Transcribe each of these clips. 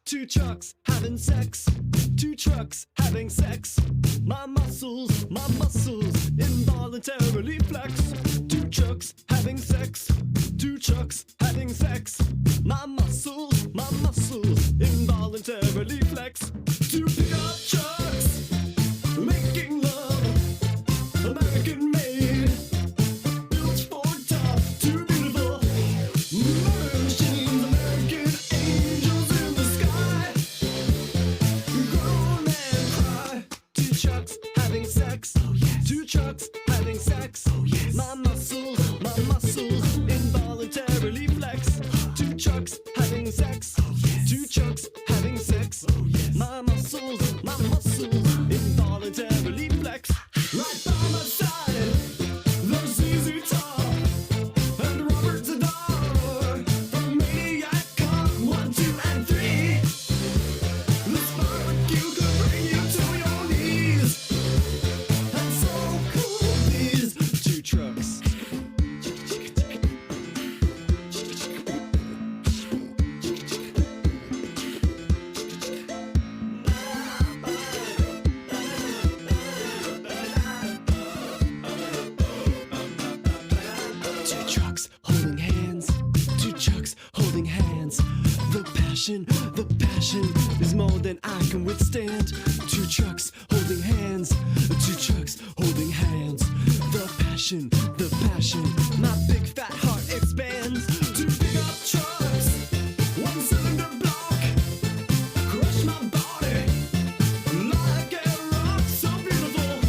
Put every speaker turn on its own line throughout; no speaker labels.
Two trucks having sex. Two trucks having sex. My muscles involuntarily flex. Two trucks having sex. Two trucks having sex. My muscles involuntarily flex. Two pickup trucks making love, American made. Built for tough, too beautiful. Murder machines, American angels in the sky. Grown and cry. Two trucks having sex. Oh, yes. Two trucks having sex. Oh, yes. My muscles involuntarily flex. Two trucks having sex. Oh, yes. Two trucks having sex. Oh, yes. My muscles involuntarily flex. Right by my side, there's easy talk and Robert Zadar. The maniac cop 1, 2, and 3. This barbecue could bring you to your knees. And so cool these two trucks. Two trucks holding hands. Two trucks holding hands. The passion is more than I can withstand. Two trucks holding hands. Two trucks holding hands. The passion, my big fat heart expands. Two pickup trucks, one cylinder block. Crush my body like a rock, so beautiful.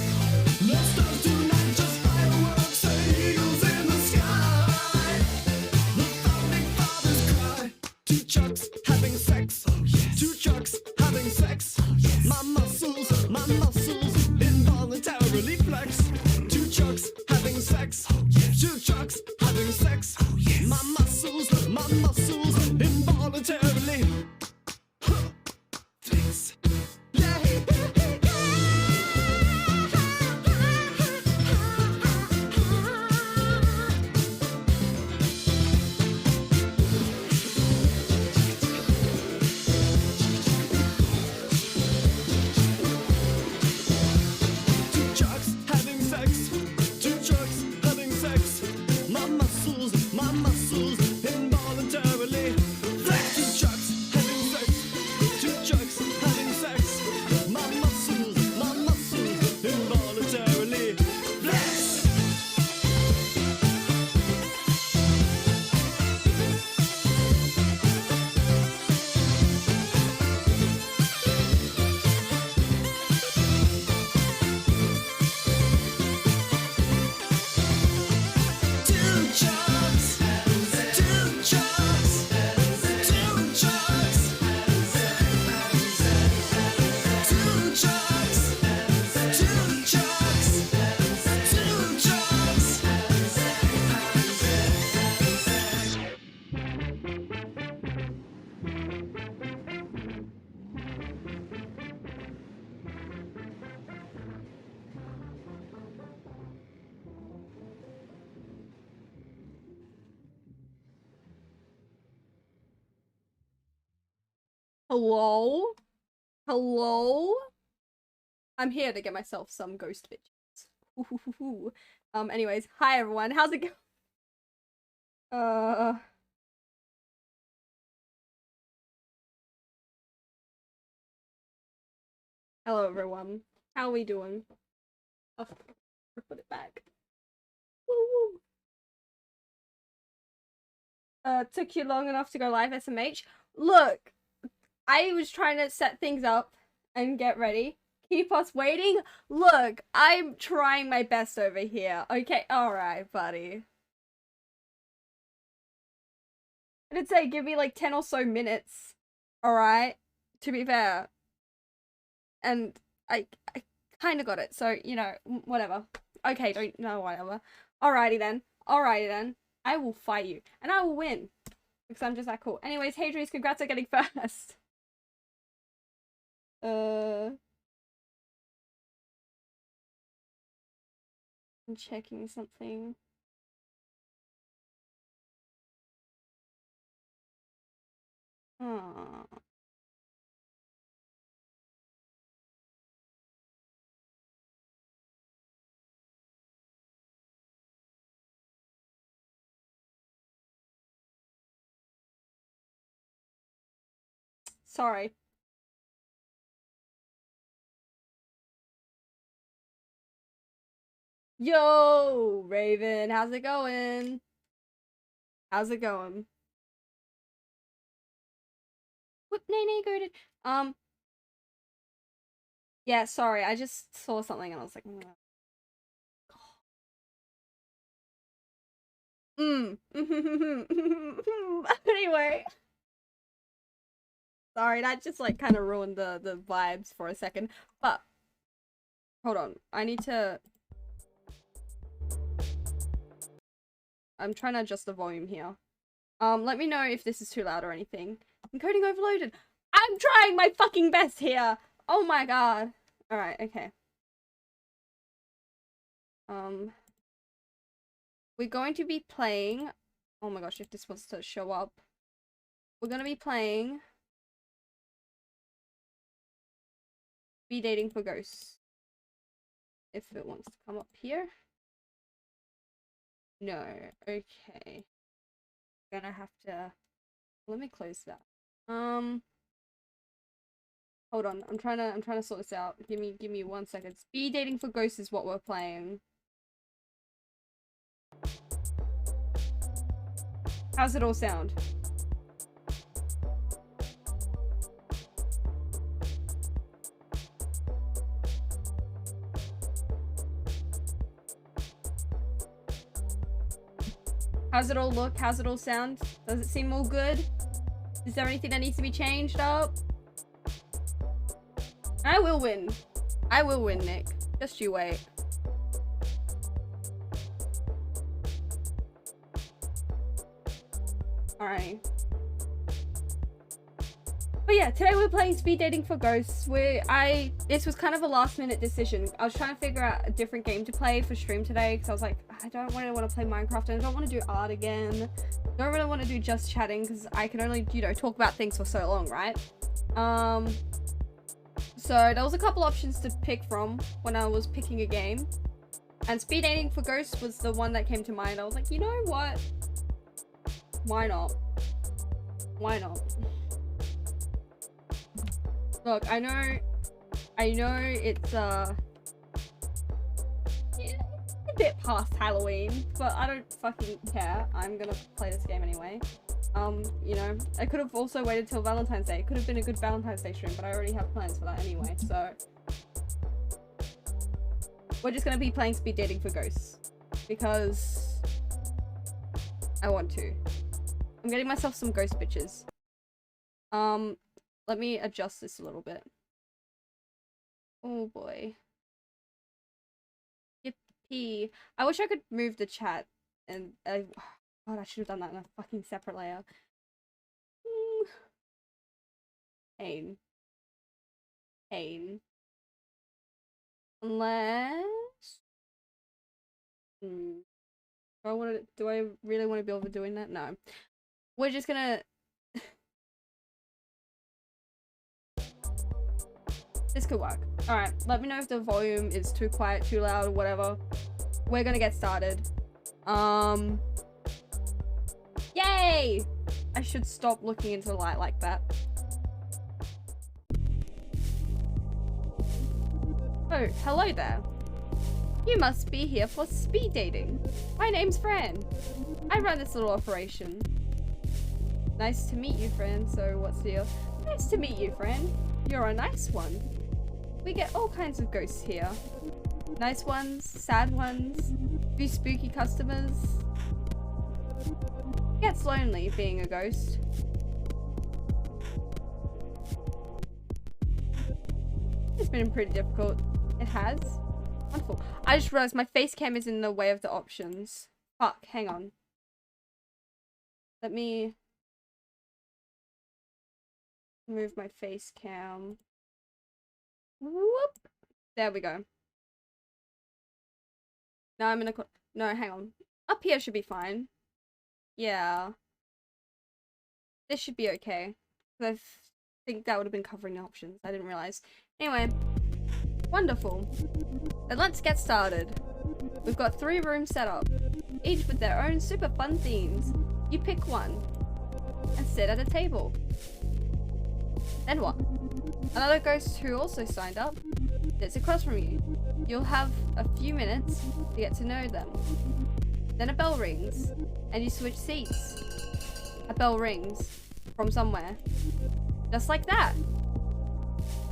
No stars tonight, just fireworks and eagles in the sky. The founding fathers cry. Two trucks having sex. Oh, yes. Two trucks having sex. Oh, yes. My muscles involuntarily flex. Two trucks having sex. Oh, yes. Two trucks having sex. Oh, yes. My muscles involuntarily flex. Two trucks having sex. Two trucks having sex. My muscles involuntarily flex. Two trucks having sex. Two trucks having sex. My muscles involuntarily flex. Two trucks, two trucks, two trucks, two trucks, two trucks, two trucks.
Hello? Hello? I'm here to get myself some ghost bitches. Ooh. Anyways, hi everyone. How's it going? Hello everyone. How are we doing? Oh, put it back. Woo woo. Took you long enough to go live, SMH? Look, I was trying to set things up and get ready. Keep us waiting? Look, I'm trying my best over here. Okay, alright, buddy. I did say give me like 10 or so minutes. Alright? To be fair. And I kind of got it, so, you know, whatever. Okay, don't know, whatever. Alrighty then. Alrighty then. I will fight you. And I will win. Because I'm just that cool. Anyways, hey Drees, congrats on getting first. I'm checking something. Sorry. Yo, Raven, how's it going? How's it going? Whoop, nay, goaded. Yeah, sorry, I just saw something and I was like, Anyway. Sorry, that just like kind of ruined the vibes for a second. But hold on, I'm trying to adjust the volume here. Let me know if this is too loud or anything. Encoding overloaded. I'm trying my fucking best here. Oh my god. All right, okay. We're going to be playing. Oh my gosh, if this wants to show up, we're gonna be playing Speed Dating for Ghosts. If it wants to come up here. No, okay. Gonna have to. Let me close that. Hold on. I'm trying to sort this out. Give me 1 second. Speed Dating for Ghosts is what we're playing. How's it all sound? How's it all look? How's it all sound? Does it seem all good? Is there anything that needs to be changed up? I will win. I will win, Nick. Just you wait. Alright. But yeah, today we're playing Speed Dating for Ghosts. This was kind of a last minute decision. I was trying to figure out a different game to play for stream today because I was like, I don't really want to play Minecraft and I don't want to do art again. I don't really want to do just chatting because I can only, you know, talk about things for so long, right? So there was a couple options to pick from when I was picking a game. And Speed Dating for Ghosts was the one that came to mind. I was like, you know what? Why not? Why not? Look, I know it's yeah, a bit past Halloween, but I don't fucking care. I'm gonna play this game anyway. You know, I could have also waited till Valentine's Day. It could have been a good Valentine's Day stream, but I already have plans for that anyway, so we're just gonna be playing Speed Dating for Ghosts because I want to. I'm getting myself some ghost bitches. Let me adjust this a little bit. Oh boy. Yippee. I wish I could move the chat and God, I should have done that in a fucking separate layer. Pain. Pain. Unless do I really want to be over doing that? No. We're just gonna this could work. Alright, let me know if the volume is too quiet, too loud, or whatever. We're gonna get started. Yay! I should stop looking into the light like that. Oh, hello there. You must be here for speed dating. My name's Fran. I run this little operation. Nice to meet you, Fran. So what's the deal? Nice to meet you, Fran. You're a nice one. We get all kinds of ghosts here. Nice ones, sad ones, few spooky customers. Gets lonely being a ghost. It's been pretty difficult. It has. Wonderful. I just realized my face cam is in the way of the options. Fuck, hang on. Let me move my face cam. Whoop. There we go. Now I'm in a no, hang on. Up here should be fine. Yeah. This should be okay. I think that would have been covering the options. I didn't realize. Anyway. Wonderful. Then let's get started. We've got 3 rooms set up, each with their own super fun themes. You pick one and sit at a table. Then what? Another ghost who also signed up sits across from you. You'll have a few minutes to get to know them. Then a bell rings, and you switch seats. A bell rings from somewhere. Just like that.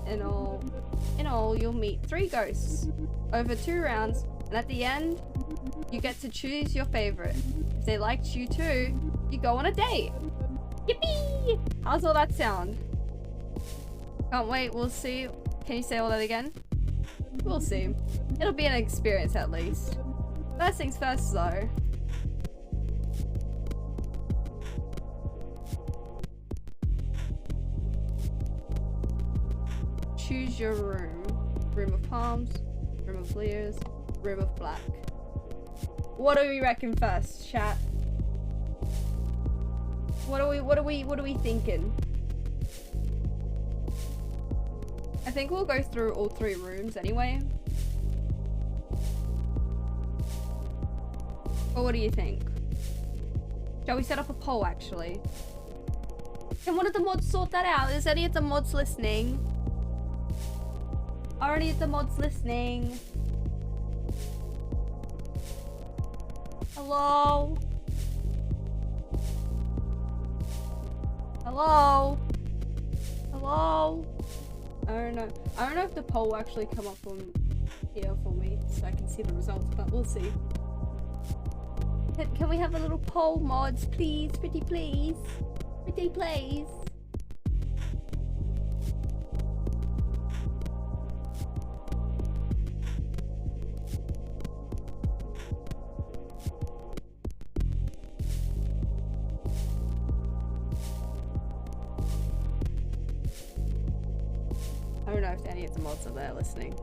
In all, you'll meet 3 ghosts over 2 rounds, and at the end, you get to choose your favorite. If they liked you too, you go on a date. Yippee! How's all that sound? Can't wait, we'll see. Can you say all that again? We'll see. It'll be an experience at least. First things first though. Choose your room. Room of palms, room of leers, room of black. What do we reckon first, chat? What are we thinking? I think we'll go through all 3 rooms anyway. Or what do you think? Shall we set up a poll actually? Can one of the mods sort that out? Is any of the mods listening? Are any of the mods listening? Hello? Hello? Hello? I don't know. I don't know if the poll will actually come up on here for me so I can see the results, but we'll see. Can we have a little poll, mods, please? Pretty please? Pretty please? I don't know if any of the mods are there listening.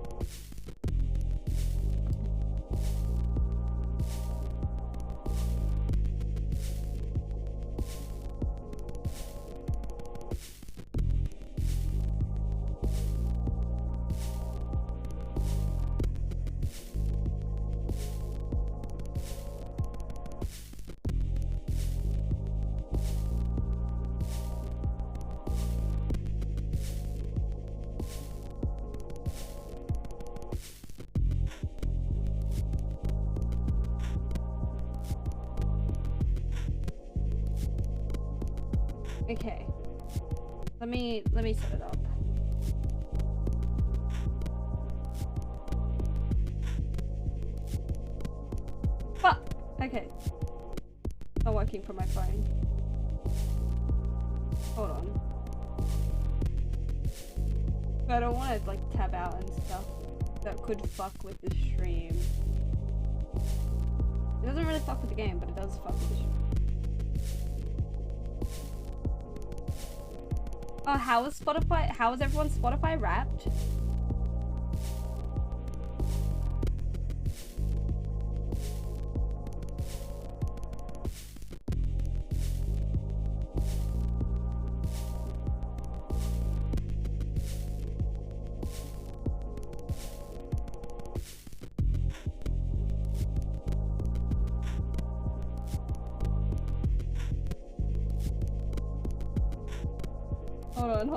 Okay. Let me set it up. Fuck! Okay. Not working from my phone. Hold on. But I don't want to like tab out and stuff. That could fuck with the stream. It doesn't really fuck with the game, but it does fuck with the stream. Oh, how is everyone's Spotify wrapped? Hold on.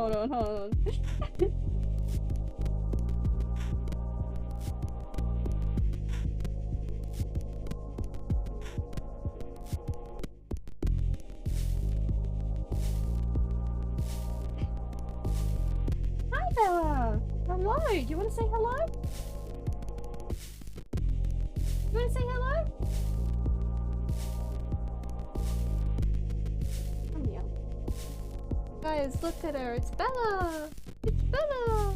Hi Bella! Hello! Do you want to say hello? You want to say hello? Come here. Guys, look at her. It's Bella! It's Bella!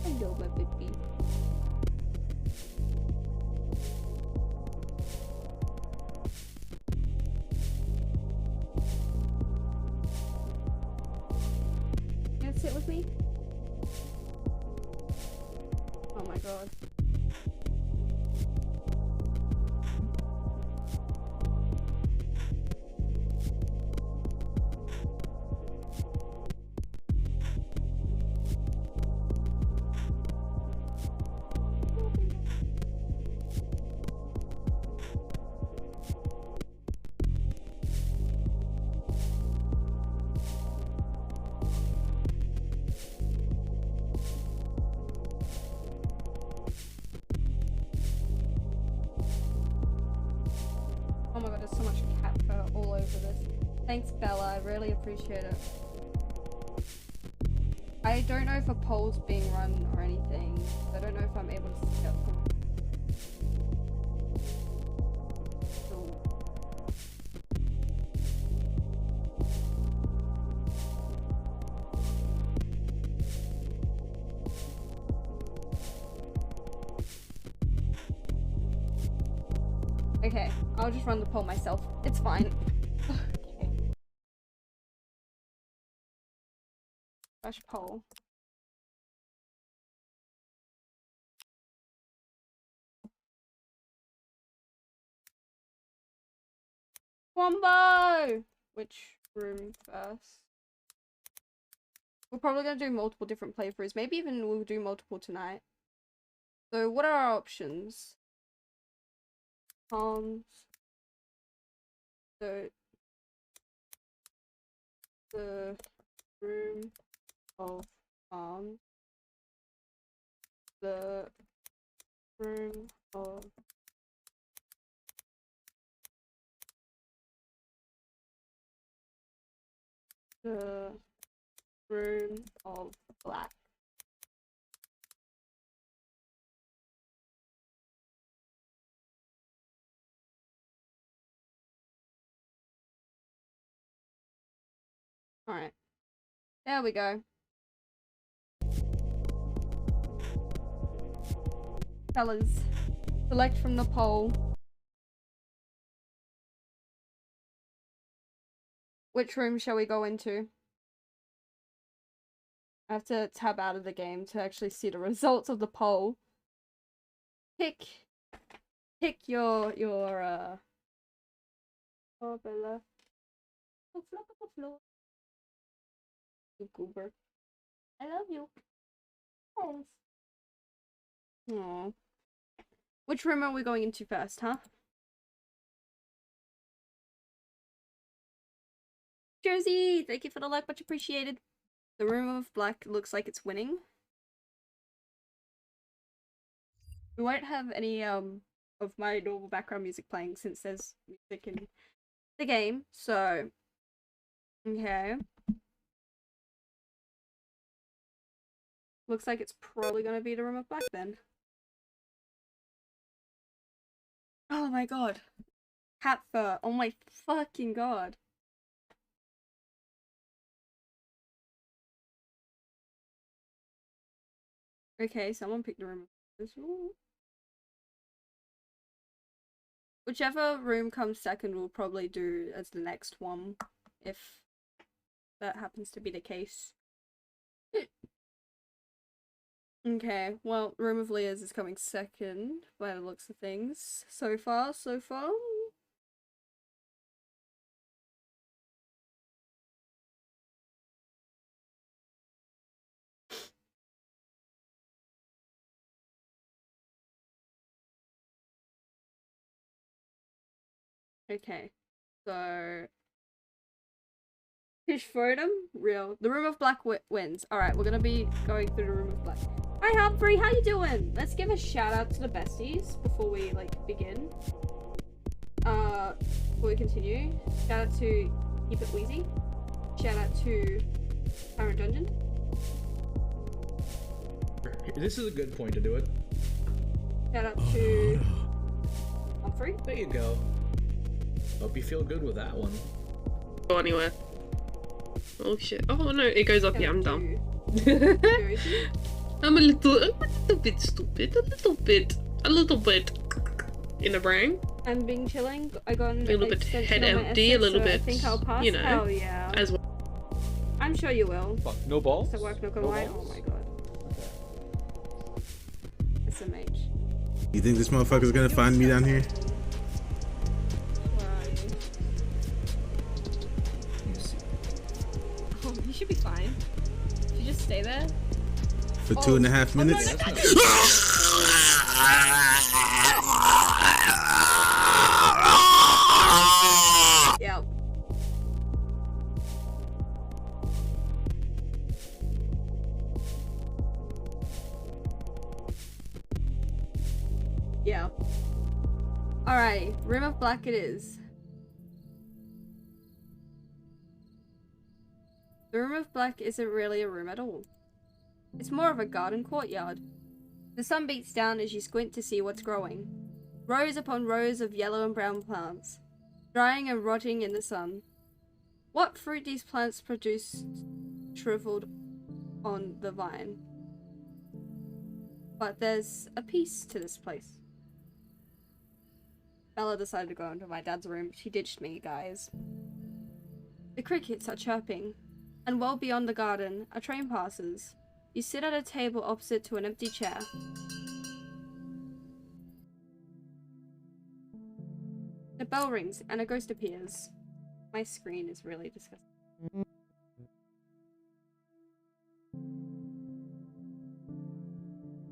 Hello, my baby. You want to sit with me? Oh my god. so much cat fur all over this. Thanks, Bella. I really appreciate it. I don't know if a poll's being run or anything. I don't know if I'm able to see up. Okay, I'll just run the poll myself. It's fine. Okay. Slash poll. Wombo! Which room first? We're probably gonna do multiple different playthroughs. Maybe even we'll do multiple tonight. So what are our options? So the room of the room of the room of black. Alright. There we go. Fellas, select from the poll. Which room shall we go into? I have to tab out of the game to actually see the results of the poll. Pick your oh Bella. Oh, flock on the floor. You goober. I love you. Yes. Aww. Which room are we going into first, huh? Jersey, thank you for the like, much appreciated. The room of black looks like it's winning. We won't have any of my normal background music playing since there's music in the game, so okay. Looks like it's probably gonna be the room of black then. Oh my god. Cat fur. Oh my fucking god. Okay, someone picked the room. Whichever room comes second, we'll probably do as the next one, if that happens to be the case. Okay, well, Room of Leah's is coming second, by the looks of things. So far, so far. Okay, so Fish Photum, real. The Room of Black wins. Alright, we're gonna be going through the Room of Black. Hi Humphrey, how you doing? Let's give a shout out to the besties before we begin. Before we continue. Shout out to Keep It Wheezy. Shout out to Current Dungeon.
This is a good point to do it.
Shout out to Humphrey.
There you go. Hope you feel good with that one.
Go anywhere. Oh shit. Oh no, it goes up. Yeah, I'm done. I'm a little bit stupid. A little bit in the brain.
I'm being chilling. I got a
little bit head empty, a little bit.
I think I'll pass.
You know.
Hell yeah.
As well.
I'm sure you will.
Fuck, no balls?
So work, no
No
white. Oh
balls?
my god. SMH.
You think this motherfucker's gonna find me down here?
Where are you? Oh, you should be fine. If you just stay there.
For 2.5 minutes?
Yeah. Yeah. Alright, Room of Black it is. The room of black isn't really a room at all. It's more of a garden courtyard. The sun beats down as you squint to see what's growing. Rows upon rows of yellow and brown plants, drying and rotting in the sun. What fruit these plants produce shriveled on the vine. But there's a piece to this place. Bella decided to go into my dad's room. She ditched me, guys. The crickets are chirping, and well beyond the garden, a train passes. You sit at a table opposite to an empty chair. The bell rings, and a ghost appears. My screen is really disgusting.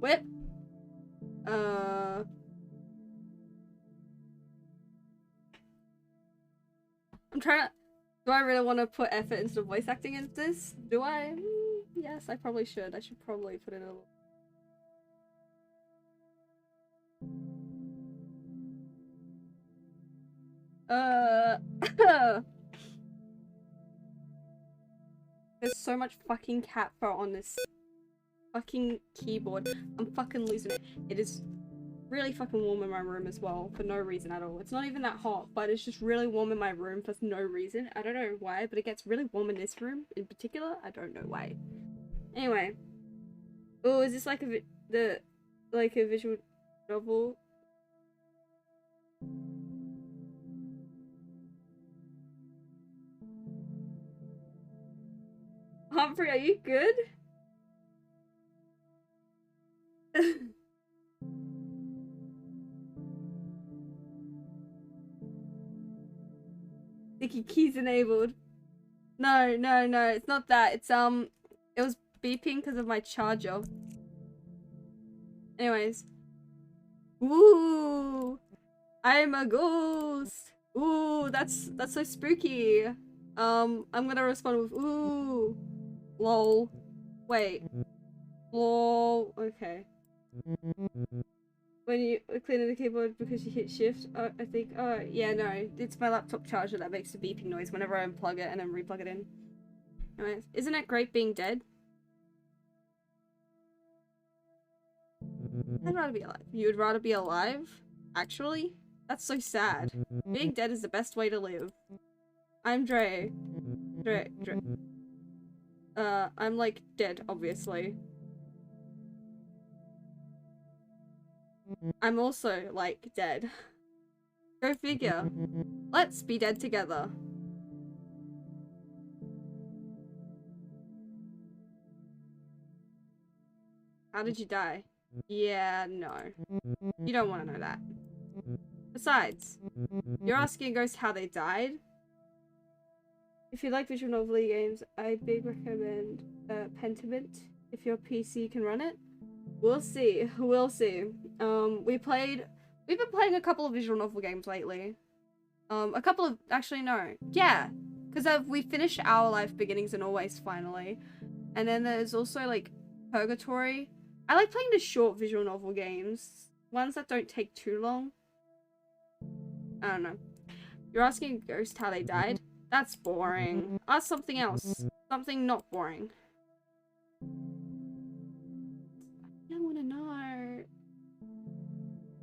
Whip. I'm trying to... Do I really want to put effort into voice acting into this? Do I? Yes, I probably should. I should probably put in a little... There's so much fucking cat fur on this fucking keyboard. I'm fucking losing it. It is really fucking warm in my room as well, for no reason at all. It's not even that hot, but it's just really warm in my room for no reason. I don't know why, but it gets really warm in this room in particular. I don't know why. Anyway. Oh, is this like a visual novel? Humphrey, are you good? Sticky keys enabled. No, it's not that. It's it was beeping because of my charger. Anyways. Ooh, I'm a ghost. Ooh, that's so spooky. I'm gonna respond with ooh, lol. Wait, lol. Okay. When you clean the keyboard because you hit shift, I think, oh, yeah, no, it's my laptop charger that makes the beeping noise whenever I unplug it and then replug it in. Anyways, isn't it great being dead? I'd rather be alive. You would rather be alive? Actually? That's so sad. Being dead is the best way to live. I'm Dre. I'm like dead, obviously. I'm also, like, dead. Go figure. Let's be dead together. How did you die? Yeah, no. You don't want to know that. Besides, you're asking a ghost how they died? If you like visual novel games, I big recommend Pentiment, if your PC can run it. We'll see. We'll see. We've been playing a couple of visual novel games lately. Actually no. Yeah, because we finished Our Life Beginnings and Always finally. And then there's also like Purgatory. I like playing the short visual novel games. Ones that don't take too long. I don't know. You're asking a ghost how they died? That's boring. Ask something else. Something not boring. I don't want to know.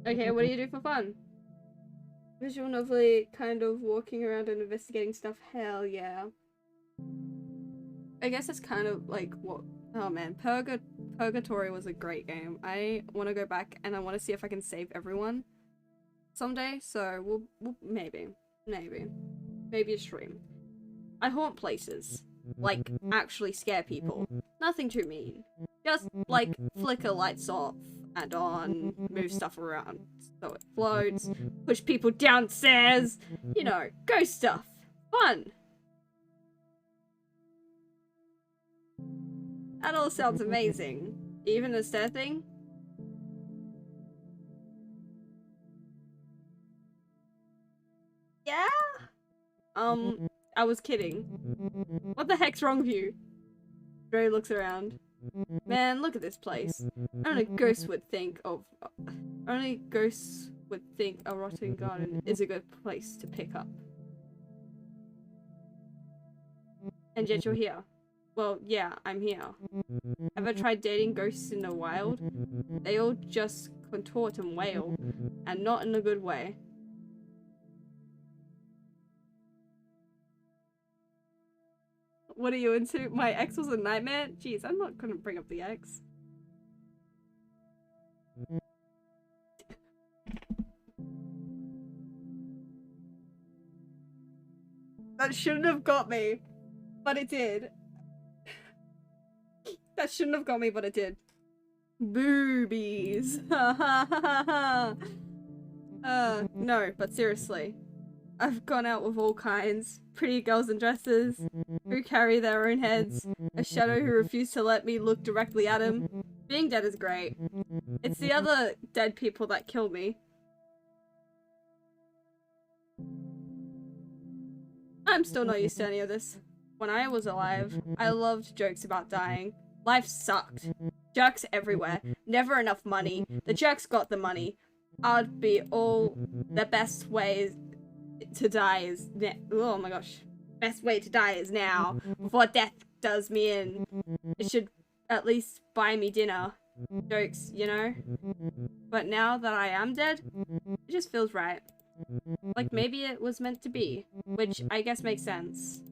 Okay, what do you do for fun? Visual novel, kind of walking around and investigating stuff. Hell yeah. I guess it's kind of like what... Oh man, Purgatory was a great game. I want to go back and I want to see if I can save everyone someday. So we'll maybe a stream. I haunt places. Like, actually scare people. Nothing too mean. Just, like, flicker lights off and on, move stuff around so it floats, push people downstairs, you know, ghost stuff. Fun! That all sounds amazing. Even the stair thing? Yeah? I was kidding. What the heck's wrong with you? Dre looks around. Man, look at this place. Only ghosts would think a rotting garden is a good place to pick up. And yet you're here. Well, yeah, I'm here. Ever tried dating ghosts in the wild? They all just contort and wail, and not in a good way. What are you into? My ex was a nightmare? Jeez, I'm not gonna bring up the ex. That shouldn't have got me, but it did. That shouldn't have got me, but it did. Boobies. No, but seriously. I've gone out with all kinds. Pretty girls in dresses, who carry their own heads, a shadow who refused to let me look directly at him. Being dead is great. It's the other dead people that kill me. I'm still not used to any of this. When I was alive, I loved jokes about dying. Life sucked. Jerks everywhere. Never enough money. The jerks got the money. I'd be all the best ways to die is oh my gosh. Best way to die is now. Before death does me in. It should at least buy me dinner. Jokes, you know? But now that I am dead, it just feels right. Like maybe it was meant to be. Which I guess makes sense.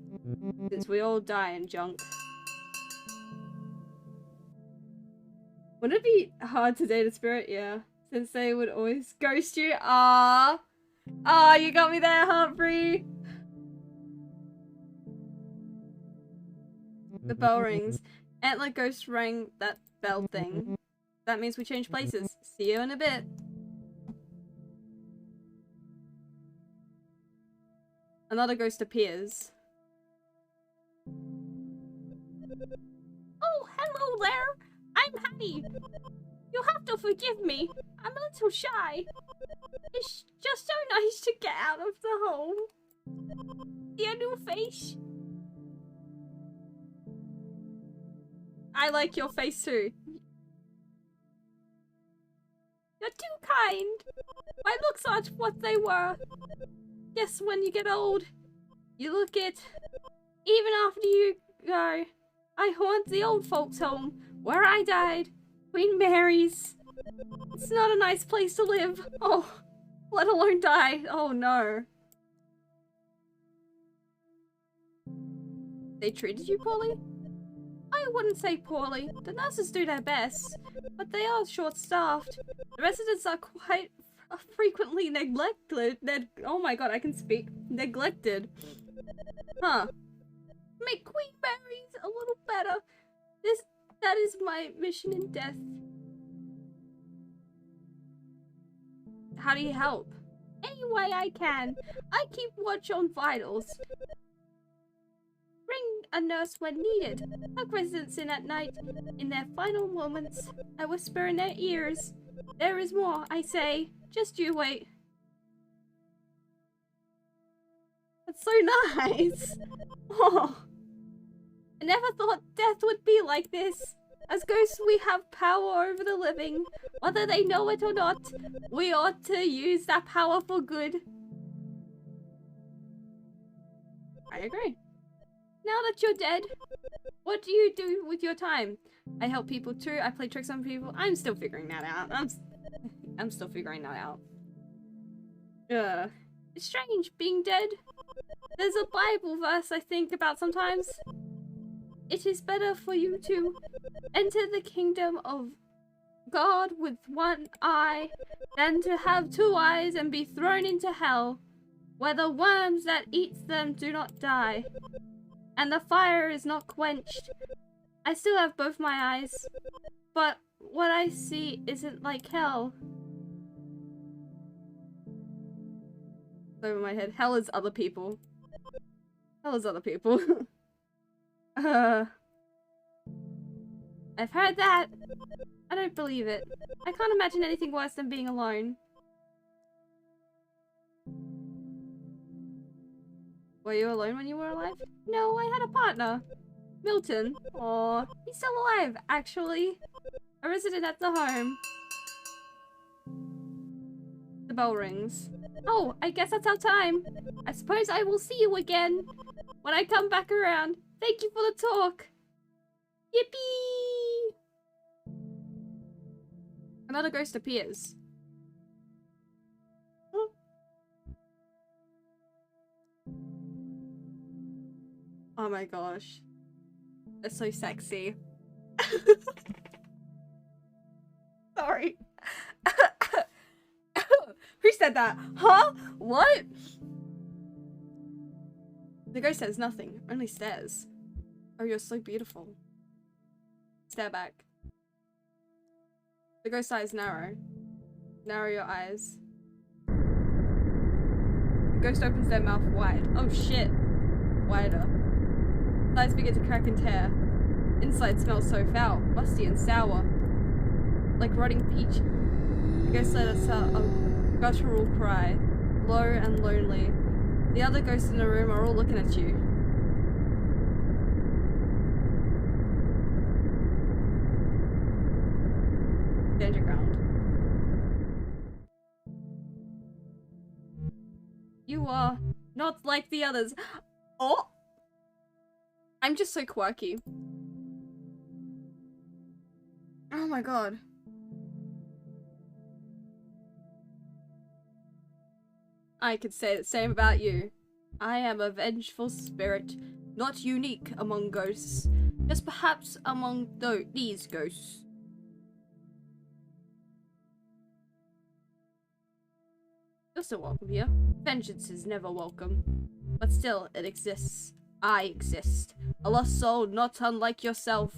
Since we all die in junk. Wouldn't it be hard to date a spirit? Yeah. Since they would always ghost you. Ah, you got me there, Humphrey. The bell rings. Antler ghost rang that bell thing. That means we change places. See you in a bit. Another ghost appears. Oh, hello there. I'm Hattie. You'll have to forgive me. I'm a little shy. It's just so nice to get out of the hole. See a new face? I like your face too. You're too kind. My looks aren't what they were. Guess when you get old, you look it. Even after you go, I haunt the old folks' home where I died. Queen Mary's. It's not a nice place to live. Oh, let alone die. Oh no. They treated you poorly? I wouldn't say poorly. The nurses do their best, but they are short-staffed. The residents are quite frequently neglected. Oh my god, I can speak. Neglected. Huh. Make Queen Mary's a little better. That is my mission in death. How do you help? Any way I can. I keep watch on vitals. Bring a nurse when needed. Tuck residents in at night. In their final moments, I whisper in their ears. There is more, I say. Just you wait. That's so nice. Oh. I never thought death would be like this. As ghosts, we have power over the living. Whether they know it or not, we ought to use that power for good. I agree. Now that you're dead, what do you do with your time? I help people too. I play tricks on people. I'm still figuring that out. I'm still figuring that out. It's strange being dead. There's a Bible verse I think about sometimes. It is better for you to enter the kingdom of God with one eye than to have two eyes and be thrown into hell, where the worms that eat them do not die, and the fire is not quenched. I still have both my eyes, but what I see isn't like hell. Over my head. Hell is other people. Hell is other people. I've heard that. I don't believe it. I can't imagine anything worse than being alone. Were you alone when you were alive? No, I had a partner. Milton. Aw, he's still alive, actually. A resident at the home. The bell rings. Oh, I guess that's our time. I suppose I will see you again when I come back around. Thank you for the talk. Yippee! Another ghost appears. Oh my gosh. That's so sexy. Sorry. Who said that? Huh? What? The ghost says nothing, only stares. Oh, you're so beautiful. Stare back. The ghost eyes narrow. Narrow your eyes. The ghost opens their mouth wide. Oh shit. Wider. The eyes begin to crack and tear. Inside smells so foul, musty and sour. Like rotting peach. The ghost let us out a guttural cry. Low and lonely. The other ghosts in the room are all looking at you. Stand your ground. You are not like the others. Oh! I'm just so quirky. Oh my god. I could say the same about you. I am a vengeful spirit, not unique among ghosts, just perhaps among these ghosts. You're still welcome here. Vengeance is never welcome, but still it exists. I exist. A lost soul not unlike yourself.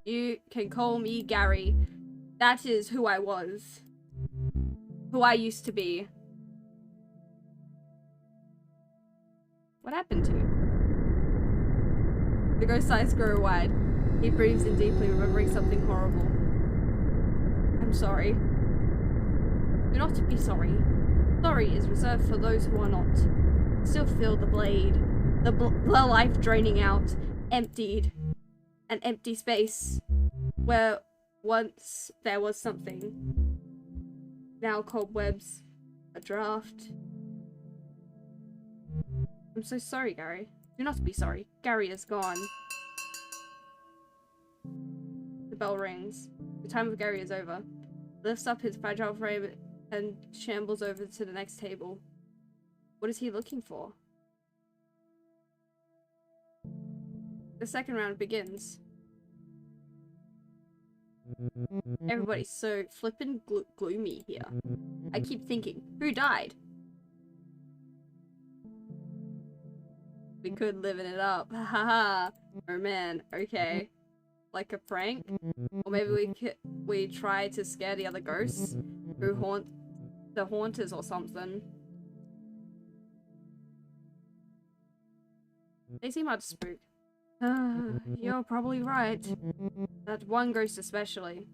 You can call me Gary. That is who I was. Who I used to be. What happened to you? The ghost's eyes grow wide. He breathes in deeply, remembering something horrible. I'm sorry. Do not be sorry. Sorry is reserved for those who are not. Still feel the blade. The life draining out. Emptied. An empty space. Where once there was something. Now cobwebs. A draft. I'm so sorry, Gary. Do not be sorry. Gary is gone. The bell rings. The time of Gary is over. He lifts up his fragile frame and shambles over to the next table. What is he looking for? The second round begins. Everybody's so flippin' gloomy here. I keep thinking, who died? We could living it up. Haha. Oh man, okay. Like a prank? Or maybe we try to scare the other ghosts who haunt the haunters or something. They seem hard to spook. You're probably right. That one ghost especially.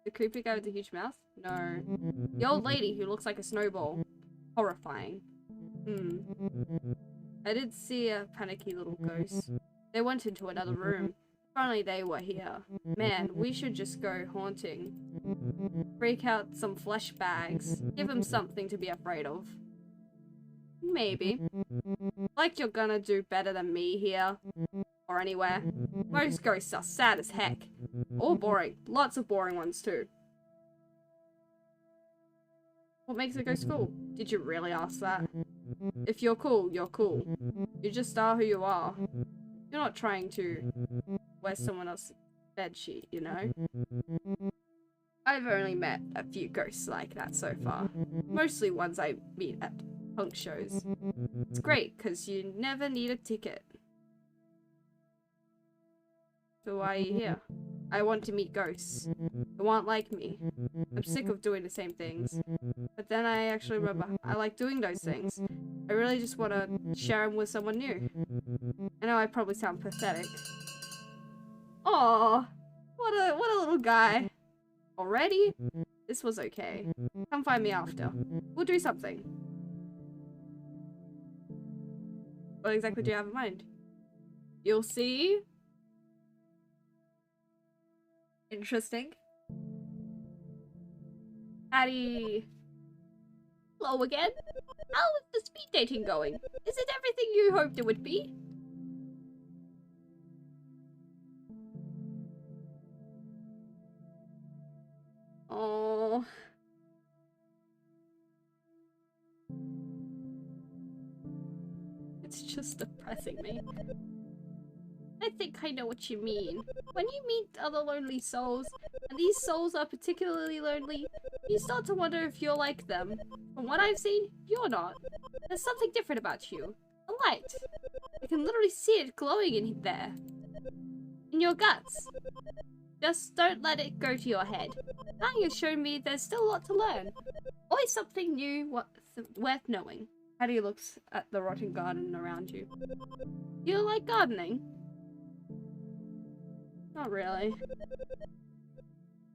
The creepy guy with the huge mouth? No. The old lady who looks like a snowball. Horrifying. I did see a panicky little ghost. They went into another room. If only they were here. Man, we should just go haunting. Freak out some flesh bags. Give them something to be afraid of. Maybe. Like you're gonna do better than me here. Or anywhere. Most ghosts are sad as heck. Or boring. Lots of boring ones too. What makes a ghost cool? Did you really ask that? If you're cool, you're cool. You just are who you are. You're not trying to wear someone else's bedsheet, you know? I've only met a few ghosts like that so far. Mostly ones I meet at punk shows. It's great, because you never need a ticket. So why are you here? I want to meet ghosts. Who aren't like me. I'm sick of doing the same things. But then I actually remember I like doing those things. I really just want to share them with someone new. I know I probably sound pathetic. Aww, what a little guy. Already? This was okay. Come find me after. We'll do something. What exactly do you have in mind? You'll see. Interesting. Addie. Hello again. How is the speed dating going? Is it everything you hoped it would be? Oh. It's just depressing me. I think I know what you mean. When you meet other lonely souls, and these souls are particularly lonely, you start to wonder if you're like them. From what I've seen, you're not. There's something different about you. A light. I can literally see it glowing in there. In your guts. Just don't let it go to your head. Now you've shown me there's still a lot to learn. Always something new worth knowing. Hattie looks at the rotten garden around you. You like gardening? Not really.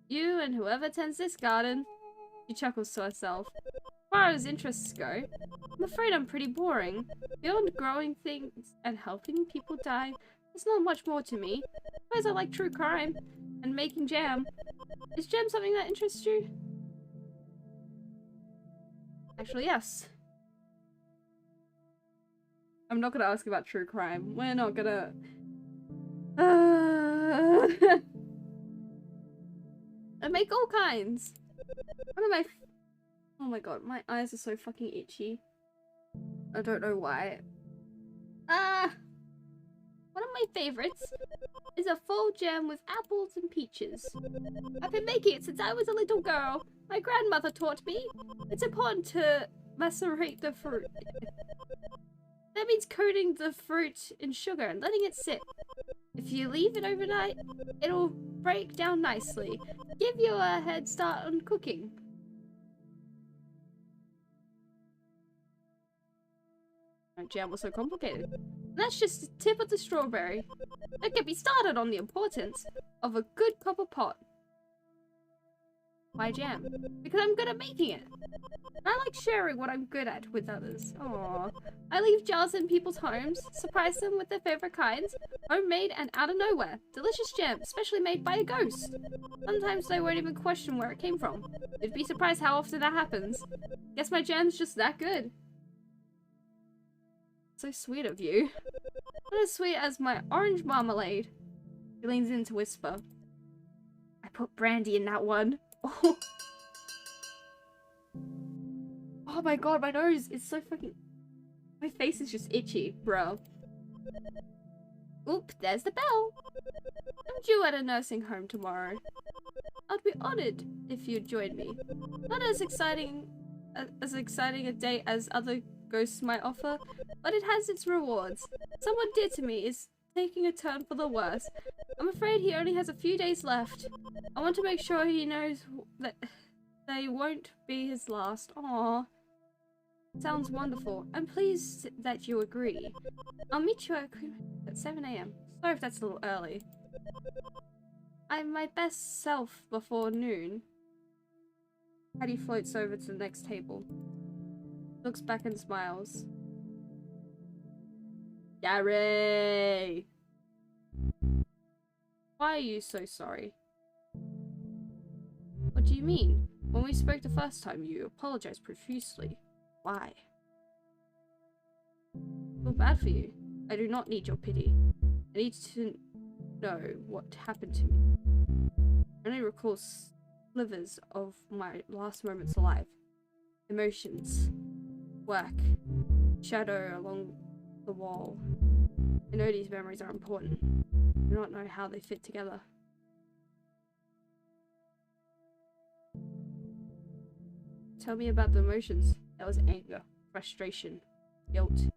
You and whoever tends this garden. She chuckles to herself. As far as interests go, I'm afraid I'm pretty boring. Beyond growing things and helping people die, there's not much more to me. I suppose I like true crime and making jam. Is jam something that interests you? Actually, yes. I'm not gonna ask about true crime. We're not gonna... I make all kinds. One of my... Oh my god, my eyes are so fucking itchy. I don't know why. One of my favorites is a full jam with apples and peaches. I've been making it since I was a little girl. My grandmother taught me. It's important to macerate the fruit. That means coating the fruit in sugar and letting it sit. If you leave it overnight, it'll break down nicely. Give you a head start on cooking. My jam was so complicated. And that's just the tip of the strawberry. Don't get me started on the importance of a good copper pot. Why jam? Because I'm good at making it. And I like sharing what I'm good at with others. Aww. I leave jars in people's homes, surprise them with their favorite kinds, homemade and out of nowhere. Delicious jam, specially made by a ghost. Sometimes they won't even question where it came from. You'd be surprised how often that happens. Guess my jam's just that good. So sweet of you. Not as sweet as my orange marmalade. He leans in to whisper. I put brandy in that one. Oh. Oh my god, my nose is so fucking... My face is just itchy, bro. Oop, there's the bell. I'm due at a nursing home tomorrow. I'd be honored if you'd join me. Not as exciting a date as other ghosts might offer, but it has its rewards. Someone dear to me is taking a turn for the worse. I'm afraid he only has a few days left. I want to make sure he knows that they won't be his last. Aww. Sounds wonderful. I'm pleased that you agree. I'll meet you at 7 AM. Sorry if that's a little early. I'm my best self before noon. Hattie floats over to the next table. Looks back and smiles. Gary! Why are you so sorry? What do you mean? When we spoke the first time, you apologized profusely. Why? I feel bad for you. I do not need your pity. I need to know what happened to me. I only recall slivers of my last moments alive. Emotions. Work. Shadow along the wall. I know these memories are important. I do not know how they fit together. Tell me about the emotions. That was anger, frustration, guilt.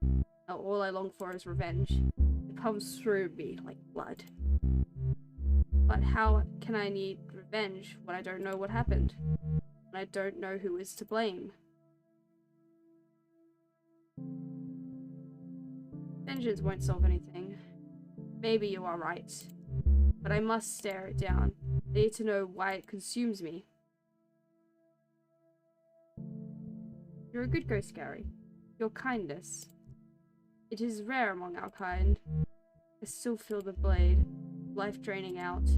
Now all I long for is revenge. It comes through me like blood. But how can I need revenge when I don't know what happened? When I don't know who is to blame? Vengeance won't solve anything. Maybe you are right. But I must stare it down. I need to know why it consumes me. You're a good ghost, Gary. Your kindness. It is rare among our kind. I still feel the blade. Life draining out.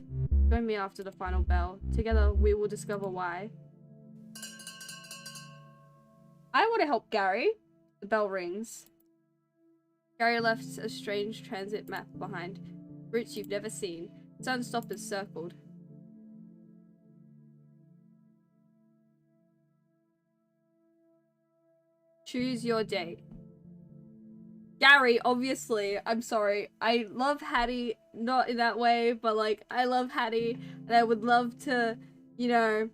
Join me after the final bell. Together we will discover why. I want to help Gary. The bell rings. Gary left a strange transit map behind. Routes you've never seen. Sunstoppers circled. Choose your date. Gary, obviously. I'm sorry. I love Hattie, not in that way, but like, I love Hattie, and I would love to, you know,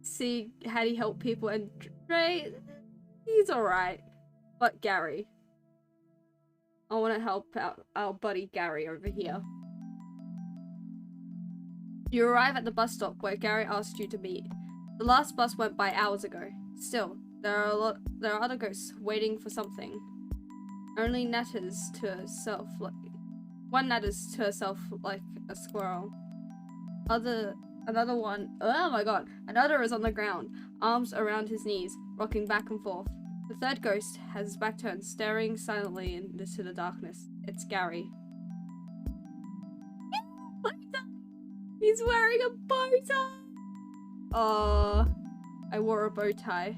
see Hattie help people, and Trey, he's alright. But Gary. I want to help out our buddy Gary over here. You arrive at the bus stop where Gary asked you to meet. The last bus went by hours ago. Still, there are other ghosts waiting for something. Only natters to herself like one natters to herself like a squirrel. Another is on the ground, arms around his knees, rocking back and forth. The third ghost has his back turned, staring silently into the darkness. It's Gary. He's wearing a bow tie! I wore a bow tie.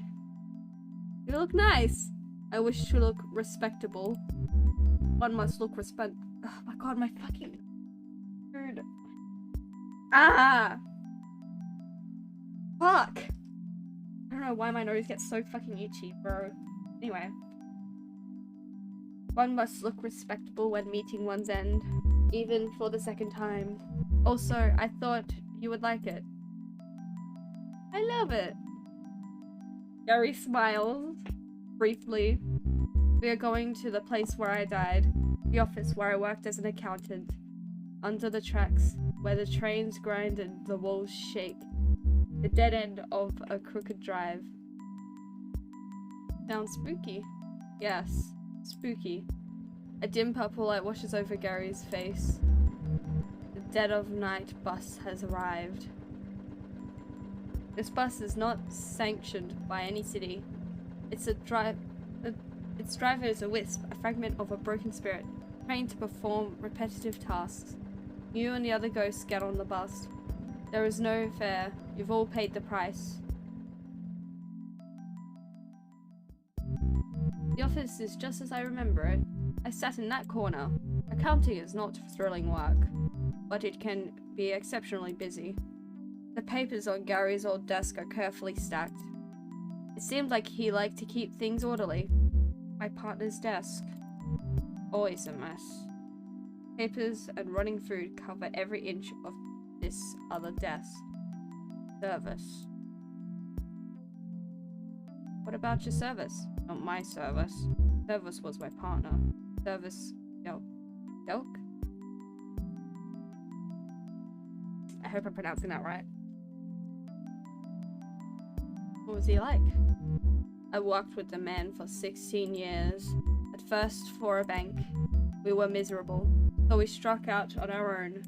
You look nice. I wish to look respectable. One must look oh my god, my fucking... Dude. Ah! Fuck! I don't know why my nose gets so fucking itchy, bro. Anyway. One must look respectable when meeting one's end, even for the second time. Also, I thought you would like it. I love it. Gary smiles. Briefly. We are going to the place where I died. The office where I worked as an accountant. Under the tracks, where the trains grind and the walls shake. The dead end of a crooked drive. Sounds spooky. Yes, spooky. A dim purple light washes over Gary's face. The dead of night bus has arrived. This bus is not sanctioned by any city. Its driver is a wisp, a fragment of a broken spirit, trained to perform repetitive tasks. You and the other ghosts get on the bus. There is no fare. You've all paid the price. The office is just as I remember it. I sat in that corner. Accounting is not thrilling work, but it can be exceptionally busy. The papers on Gary's old desk are carefully stacked. It seemed like he liked to keep things orderly. My partner's desk. Always a mess. Papers and running food cover every inch of this other desk. Service. What about your service? Not my service. Service was my partner. Service... Delk? I hope I'm pronouncing that right. What was he like? I worked with the man for 16 years. At first for a bank. We were miserable, so we struck out on our own.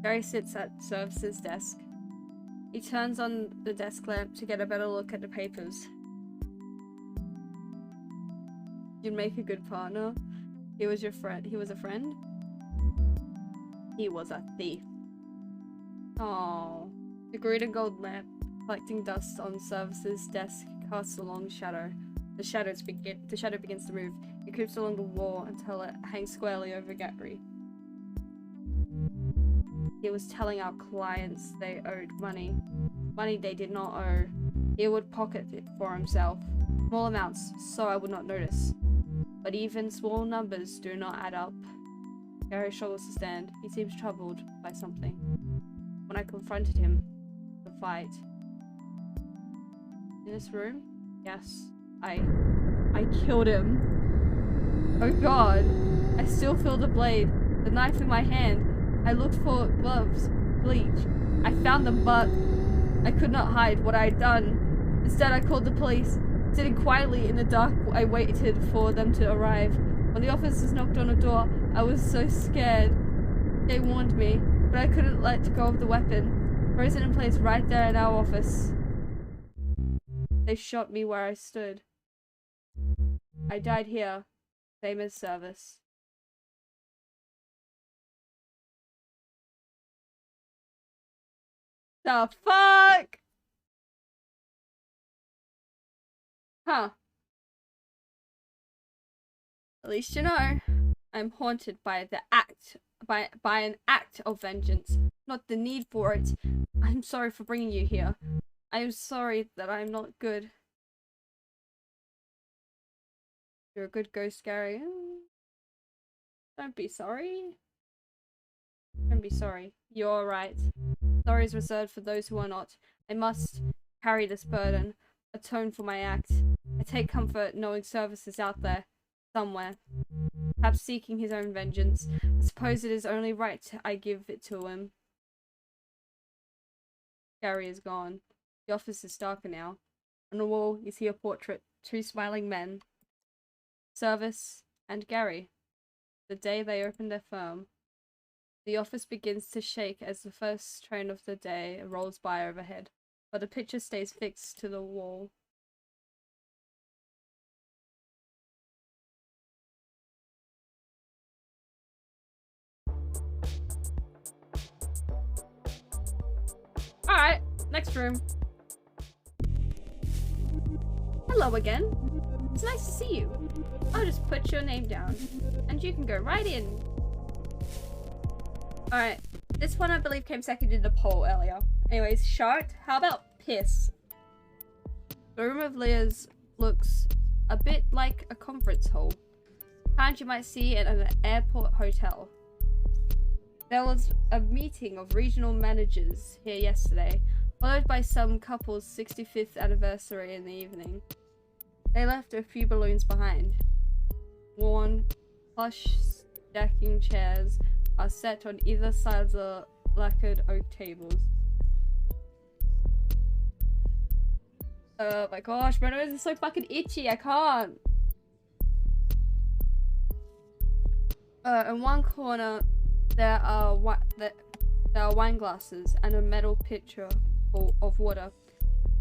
Gary sits at Service's desk. He turns on the desk lamp to get a better look at the papers. You'd make a good partner. He was your friend. He was a friend? He was a thief. Oh, the green and gold lamp, collecting dust on Service's desk, casts a long shadow. The shadow begins to move. It creeps along the wall until it hangs squarely over Gary. He was telling our clients they owed money. Money they did not owe. He would pocket it for himself. Small amounts, so I would not notice. But even small numbers do not add up. Gary struggles to stand. He seems troubled by something. When I confronted him, the fight. In this room? Yes. I killed him. Oh god. I still feel the blade, the knife in my hand. I looked for gloves, bleach. I found them, but I could not hide what I had done. Instead, I called the police. Sitting quietly in the dark, I waited for them to arrive. When the officers knocked on the door, I was so scared. They warned me, but I couldn't let go of the weapon, frozen in place right there in our office. They shot me where I stood. I died here, same as Service. The fuck? Huh. At least you know. I'm haunted by an act of vengeance, not the need for it. I'm sorry for bringing you here. I am sorry that I'm not good. You're a good ghost, Gary. Don't be sorry. Don't be sorry. You're right. Sorry is reserved for those who are not. I must carry this burden, atone for my act. I take comfort knowing service is out there, somewhere. Perhaps seeking his own vengeance. I suppose it is only right I give it to him. Gary is gone. The office is darker now. On the wall you see a portrait, 2 smiling men. Service and Gary. The day they opened their firm. The office begins to shake as the first train of the day rolls by overhead, but the picture stays fixed to the wall. Alright, next room. Hello again. It's nice to see you. I'll just put your name down, and you can go right in. Alright, this one I believe came second in the poll earlier. Anyways, shark, how about piss? The room of Leah's looks a bit like a conference hall. Kind you might see it at an airport hotel. There was a meeting of regional managers here yesterday, followed by some couple's 65th anniversary in the evening. They left a few balloons behind. Worn, plush stacking chairs are set on either side of the lacquered oak tables. Oh my gosh, my nose is so fucking itchy, I can't. In one corner, there are wine glasses and a metal pitcher of water,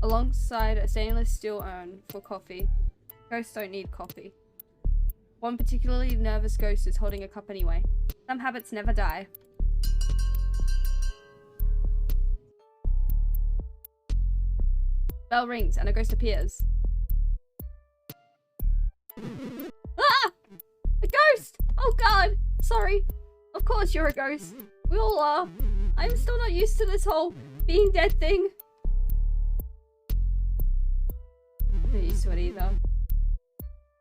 alongside a stainless steel urn for coffee. Ghosts don't need coffee. One particularly nervous ghost is holding a cup anyway. Some habits never die. Bell rings and a ghost appears. Ah! A ghost! Oh god! Sorry. Of course you're a ghost. We all are. I'm still not used to this whole being dead thing. I'm not used to it either.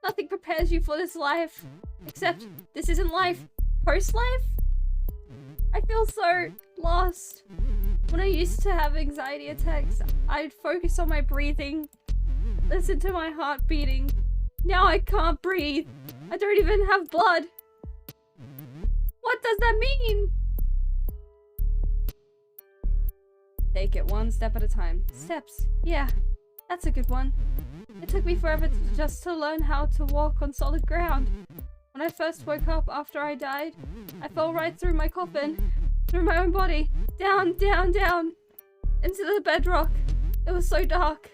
Nothing prepares you for this life. Except this isn't life. Post-life? I feel so lost. When I used to have anxiety attacks, I'd focus on my breathing. Listen to my heart beating. Now I can't breathe. I don't even have blood. What does that mean? Take it one step at a time. Steps. Yeah, that's a good one. It took me forever just to learn how to walk on solid ground. When I first woke up after I died, I fell right through my coffin, through my own body, down, down, down, into the bedrock. It was so dark.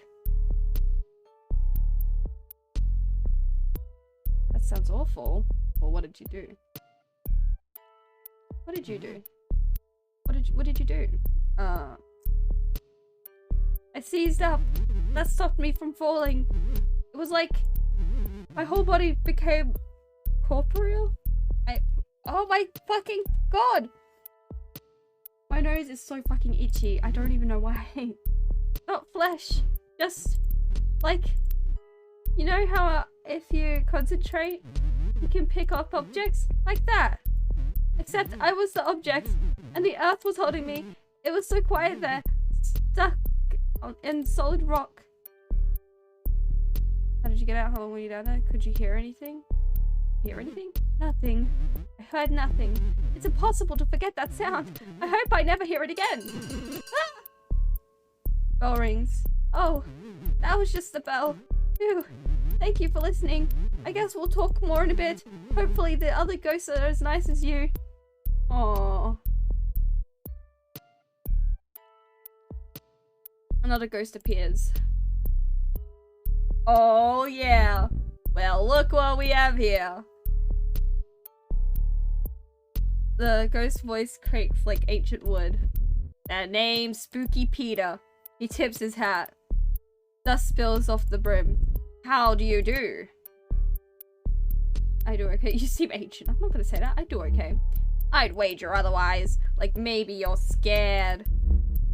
That sounds awful. Well, what did you do? What did you do? What did you do? I seized up. That stopped me from falling. It was like my whole body became corporeal. Oh my fucking god! My nose is so fucking itchy. I don't even know why. Not flesh. Just like, you know how if you concentrate, you can pick up objects like that. Except I was the object, and the earth was holding me. It was so quiet there, stuck in solid rock. How did you get out? How long were you down there? Could you hear anything? Hear anything? Nothing. I heard nothing. It's impossible to forget that sound. I hope I never hear it again. Ah! Bell rings. Oh, that was just the bell. Phew. Thank you for listening. I guess we'll talk more in a bit. Hopefully the other ghosts are as nice as you. Aww. Another ghost appears. Oh yeah. Well, look what we have here. The ghost voice creaks like ancient wood. That name, Spooky Peter. He tips his hat. Dust spills off the brim. How do you do? I do okay. You seem ancient. I'm not gonna say that. I do okay. I'd wager otherwise. Like maybe you're scared.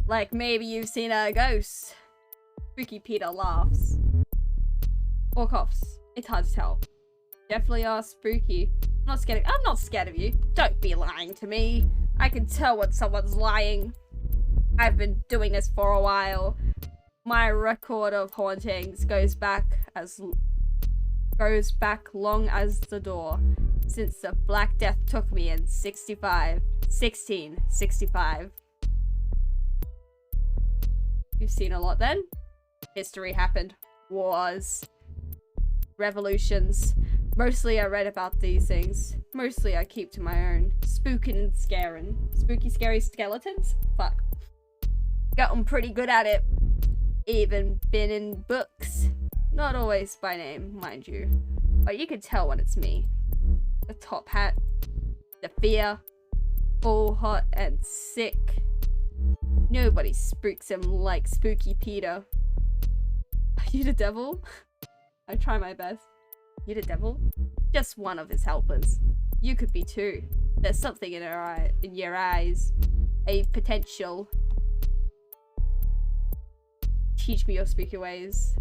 Like maybe you've seen a ghost. Spooky Peter laughs. Or coughs. It's hard to tell. Definitely are spooky. I'm not scared of you. Don't be lying to me. I can tell when someone's lying. I've been doing this for a while. My record of hauntings goes back long as the door, since the Black Death took me in 1665. You've seen a lot then. History happened. Wars. Revolutions. Mostly I read about these things. Mostly I keep to my own. Spooking and scaring. Spooky, scary skeletons? Fuck. Gotten pretty good at it. Even been in books. Not always by name, mind you. But you can tell when it's me. The top hat. The fear. All hot and sick. Nobody spooks him like Spooky Peter. Are you the devil? I try my best. You the devil? Just one of his helpers. You could be too. There's something in your eyes. A potential. Teach me your spooky ways.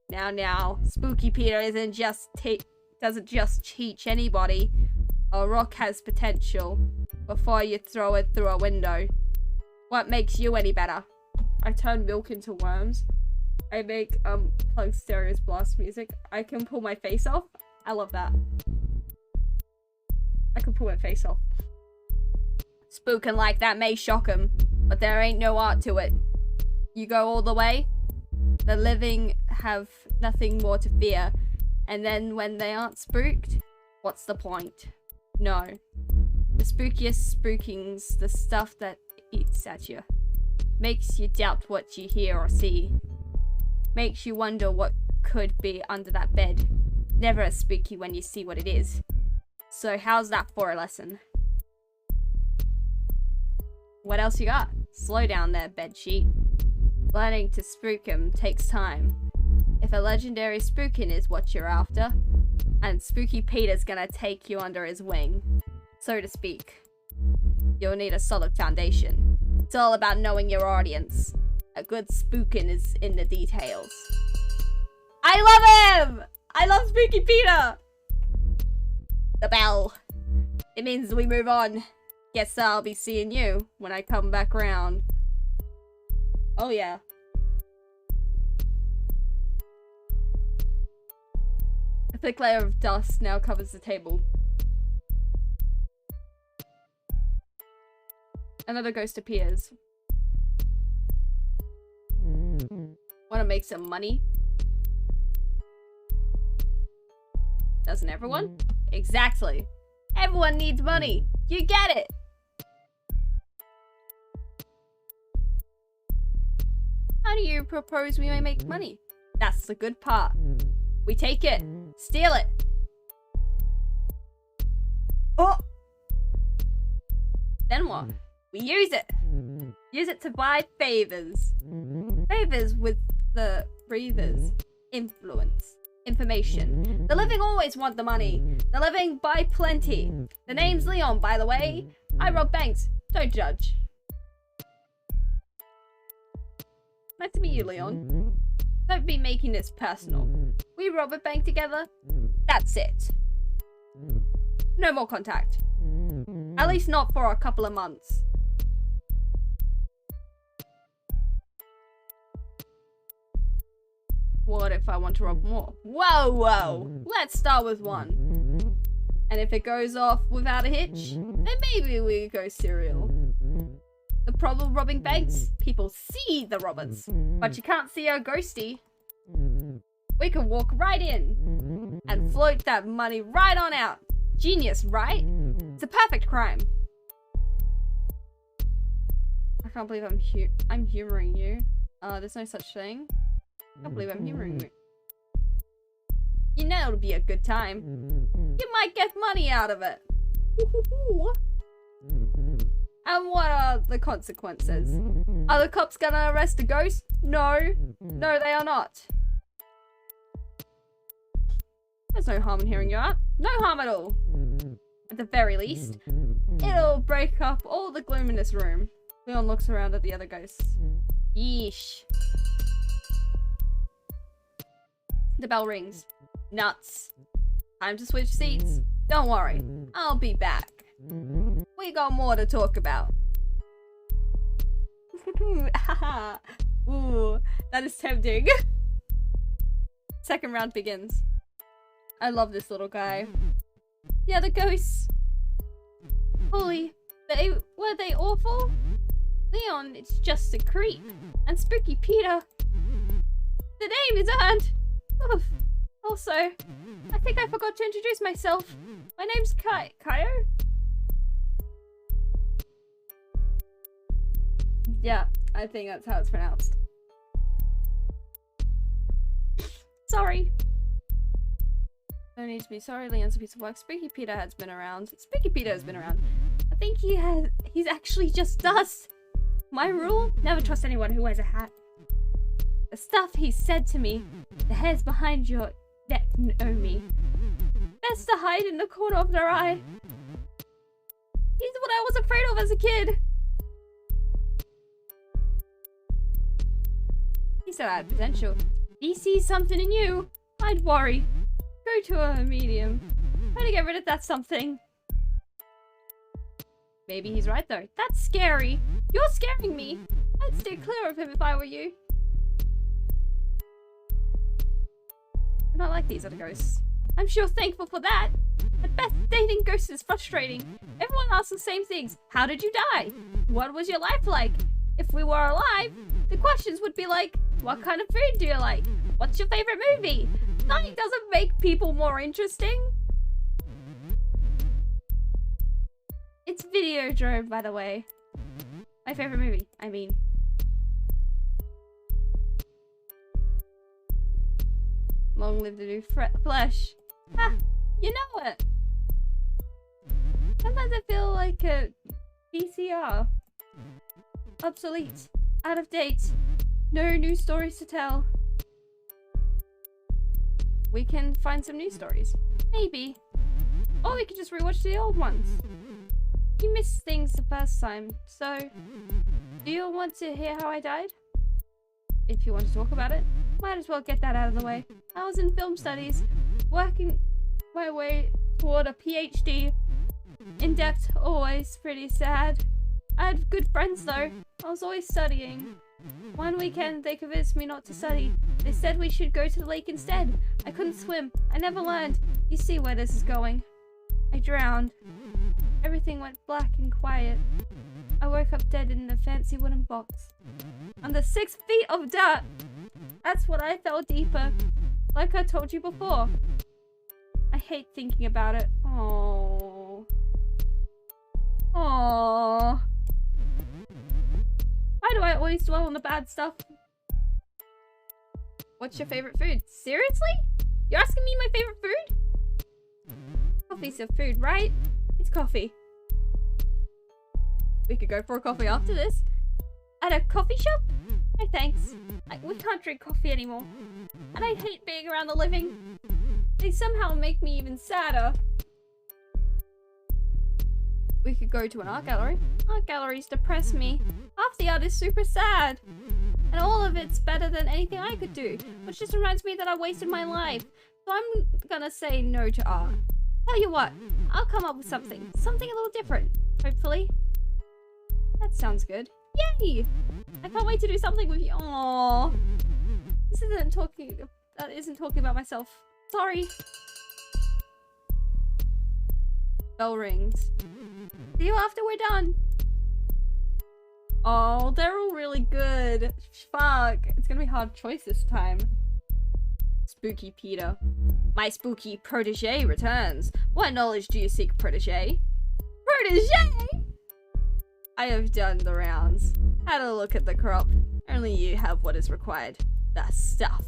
Now, Spooky Peter doesn't just teach anybody. A rock has potential before you throw it through a window. What makes you any better? I turn milk into worms. I make plug stereos blast music. I can pull my face off. I love that. I can pull my face off. Spooking like that may shock him, but there ain't no art to it. You go all the way, the living have nothing more to fear, and then when they aren't spooked, what's the point? No. The spookiest spooking's the stuff that eats at you. Makes you doubt what you hear or see. Makes you wonder what could be under that bed. Never as spooky when you see what it is. So how's that for a lesson? What else you got? Slow down there, bedsheet. Learning to spook him takes time. If a legendary spooking is what you're after, and Spooky Peter's gonna take you under his wing, so to speak, you'll need a solid foundation. It's all about knowing your audience. A good spooking is in the details. I love him! I love Spooky Peter! The bell. It means we move on. Guess I'll be seeing you when I come back round. Oh yeah. A thick layer of dust now covers the table. Another ghost appears. Wanna make some money? Doesn't everyone? Exactly. Everyone needs money. You get it. How do you propose we may make money? That's the good part. We take it. Steal it. Oh! Then what? We use it. Use it to buy favors. Favors with the breathers. Influence. Information. The living always want the money. The living buy plenty. The name's Leon, by the way. I rob banks. Don't judge. Nice to meet you, Leon. Don't be making this personal. We rob a bank together. That's it. No more contact. At least not for a couple of months. What if I want to rob more? Whoa! Let's start with one. And if it goes off without a hitch, then maybe we go serial. The problem robbing banks? People see the robbers, but you can't see our ghosty. We can walk right in and float that money right on out. Genius, right? It's a perfect crime. I can't believe I'm humoring you. There's no such thing. I can't believe I'm humoring you. You know it'll be a good time. You might get money out of it. And what are the consequences? Are the cops gonna arrest a ghost? No. No, they are not. There's no harm in hearing you out. No harm at all. At the very least, it'll break up all the gloom in this room. Leon looks around at the other ghosts. Yeesh. The bell rings. Nuts. Time to switch seats. Don't worry, I'll be back. We got more to talk about. Ooh, that is tempting. Second round begins. I love this little guy. Yeah, the ghosts. Holy, were they awful? Leon, it's just a creep. And Spooky Peter. The name is earned. Oof. Also, I think I forgot to introduce myself. My name's Kaio? Yeah, I think that's how it's pronounced. Sorry. No need to be sorry, Leon's a piece of work. Spooky Peter has been around. Spooky Peter has been around. I think he's actually just dust. My rule, never trust anyone who wears a hat. The stuff he said to me, the hairs behind your neck know me. Best to hide in the corner of their eye. He's what I was afraid of as a kid. He's so had potential. He sees something in you. I'd worry. Go to a medium. Try to get rid of that something. Maybe he's right though. That's scary. You're scaring me. I'd stay clear of him if I were you. I'm not like these other ghosts. I'm sure thankful for that. At best, dating ghosts is frustrating. Everyone asks the same things. How did you die? What was your life like? If we were alive, the questions would be like, what kind of food do you like? What's your favorite movie? Dying doesn't make people more interesting. It's Videodrome, by the way. My favorite movie, I mean. Long live the new flesh. Ah, you know it. Sometimes I feel like a VCR. Obsolete. Out of date. No new stories to tell. We can find some new stories. Maybe. Or we could just rewatch the old ones. You missed things the first time, so... Do you want to hear how I died? If you want to talk about it, might as well get that out of the way. I was in film studies, working my way toward a PhD. In depth, always pretty sad. I had good friends though. I was always studying. One weekend, they convinced me not to study. They said we should go to the lake instead. I couldn't swim. I never learned. You see where this is going. I drowned. Everything went black and quiet. I woke up dead in a fancy wooden box. Under 6 feet of dirt. That's what I fell deeper. Like I told you before. I hate thinking about it. Aww. Aww. Why do I always dwell on the bad stuff? What's your favorite food? Seriously? You're asking me my favorite food? Coffee's a food, right? It's coffee. We could go for a coffee after this. At a coffee shop? No thanks. We can't drink coffee anymore. And I hate being around the living. They somehow make me even sadder. We could go to an art gallery. Art galleries depress me. Half the art is super sad. And all of it's better than anything I could do. Which just reminds me that I wasted my life. So I'm gonna say no to art. Tell you what, I'll come up with something. Something a little different. Hopefully. That sounds good. Yay! I can't wait to do something with you. Aww. That isn't talking about myself. Sorry. Bell rings. See you after we're done. Oh, they're all really good. Fuck. It's gonna be a hard choice this time. Spooky Peter. My spooky protege returns. What knowledge do you seek, protege? Protege? I have done the rounds. Had a look at the crop. Only you have what is required. The stuff.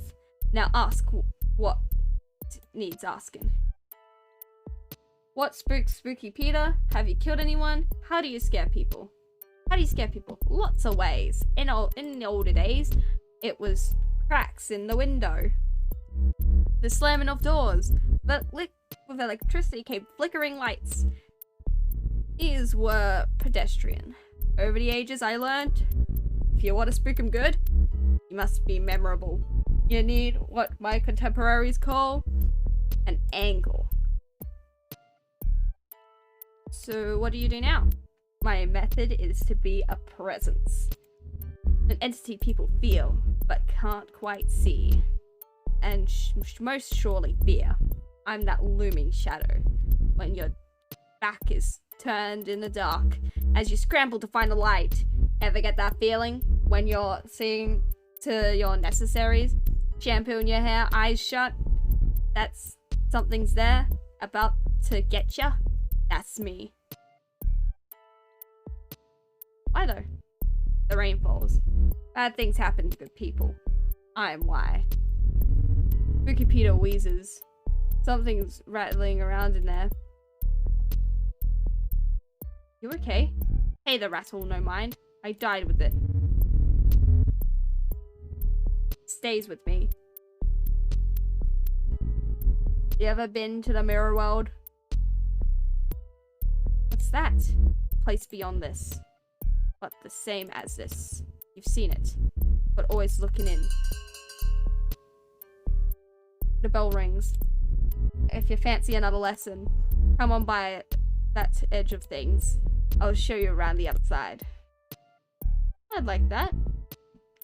Now ask what needs asking. What spooks Spooky Peter? Have you killed anyone? How do you scare people? How do you scare people? Lots of ways. In the older days, it was cracks in the window. The slamming of doors. But with electricity came flickering lights. These were pedestrian. Over the ages I learned, if you want to spook 'em good, you must be memorable. You need what my contemporaries call an angle. So what do you do now? My method is to be a presence. An entity people feel, but can't quite see. And most surely fear. I'm that looming shadow. When your back is turned in the dark, as you scramble to find a light. Ever get that feeling? When you're seeing to your necessaries? Shampoo in your hair, eyes shut? That's something's there, about to get ya? That's me. Why though? The rain falls. Bad things happen to good people. I'm why. Spooky Peter wheezes. Something's rattling around in there. You okay? Hey, the rattle, no mind. I died with it. Stays with me. You ever been to the mirror world? What's that? A place beyond this. But the same as this. You've seen it. But always looking in. The bell rings. If you fancy another lesson, come on by that edge of things. I'll show you around the other side. I'd like that.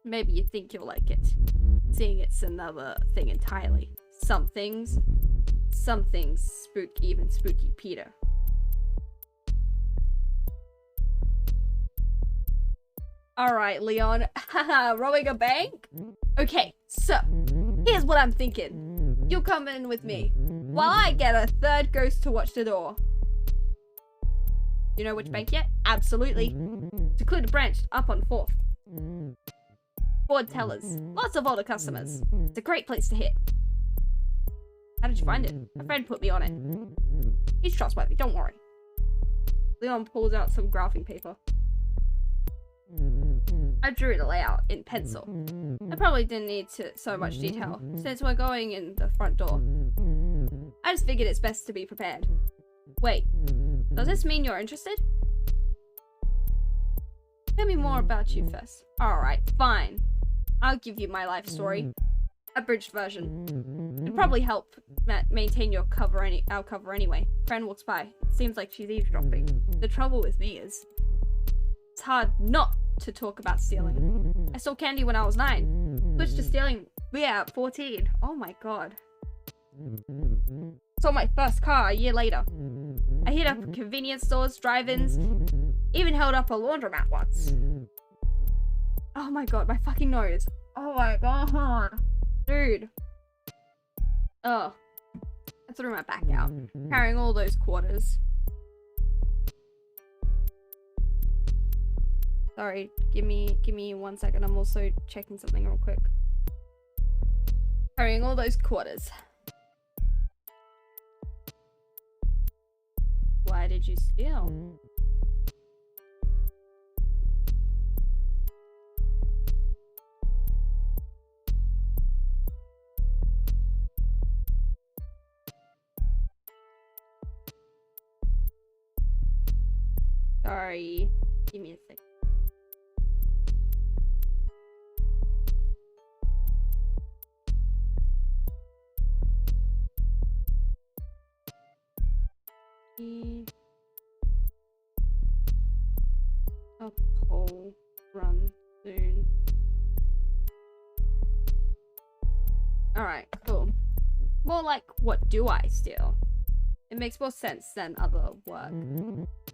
Maybe you think you'll like it. Seeing it's another thing entirely. Some things spook even Spooky Peter. Alright, Leon. Haha, robbing a bank? Okay, so, here's what I'm thinking. You'll come in with me, while I get a third ghost to watch the door. You know which bank yet? Absolutely. Secluded branch, up on 4th. Board tellers. Lots of older customers. It's a great place to hit. How did you find it? A friend put me on it. He's trustworthy, don't worry. Leon pulls out some graphing paper. I drew the layout in pencil. I probably didn't need so much detail, since we're going in the front door. I just figured it's best to be prepared. Wait, does this mean you're interested? Tell me more about you first. Alright, fine. I'll give you my life story. Abridged version. It'd probably help maintain our cover anyway. Friend walks by. Seems like she's eavesdropping. The trouble with me is, it's hard not to talk about stealing. I stole candy when I was 9. Switched to stealing beer at 14. Oh my god. Sold my first car a year later. I hit up convenience stores, drive-ins, even held up a laundromat once. Oh my god, my fucking nose. Oh my god. Dude. Oh. I threw my back out, carrying all those quarters. Sorry, give me 1 second. I'm also checking something real quick. Carrying all those quarters. Why did you steal? Sorry. Give me a sec. A pole run soon. Alright, cool. More like, what do I steal? It makes more sense than other work.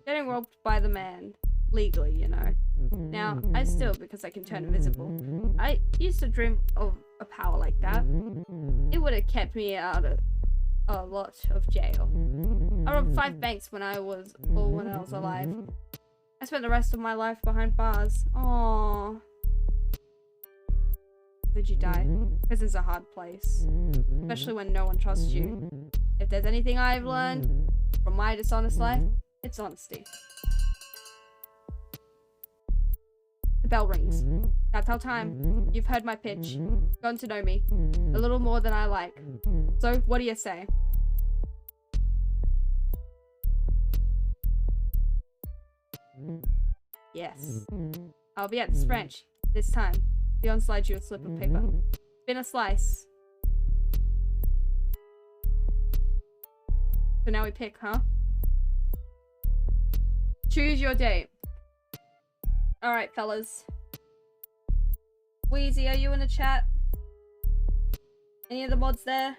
Getting robbed by the man, legally, you know. Now, I steal because I can turn invisible. I used to dream of a power like that. It would have kept me out of a lot of jail. I robbed 5 banks when I was alive. I spent the rest of my life behind bars. Aww. Did you die? Prison's a hard place. Especially when no one trusts you. If there's anything I've learned from my dishonest life, it's honesty. The bell rings. That's our time. You've heard my pitch. Gotten to know me. A little more than I like. So, what do you say? Yes. I'll be at this branch. This time. Leon slides you a slip of paper. Spin a slice. So now we pick, huh? Choose your date. Alright, fellas. Wheezy, are you in the chat? Any of the mods there?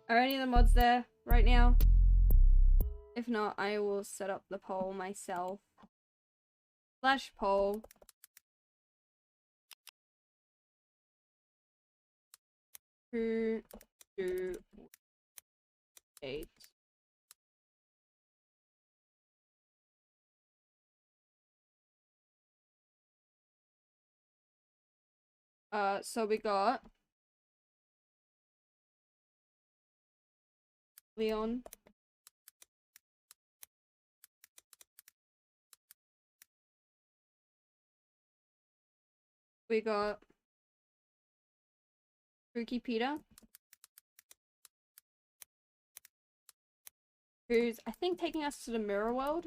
Are any of the mods there right now? If not, I will set up the poll myself. Slash poll. Who do date? So we got Leon. We got Spooky Peter, who's, I think, taking us to the mirror world.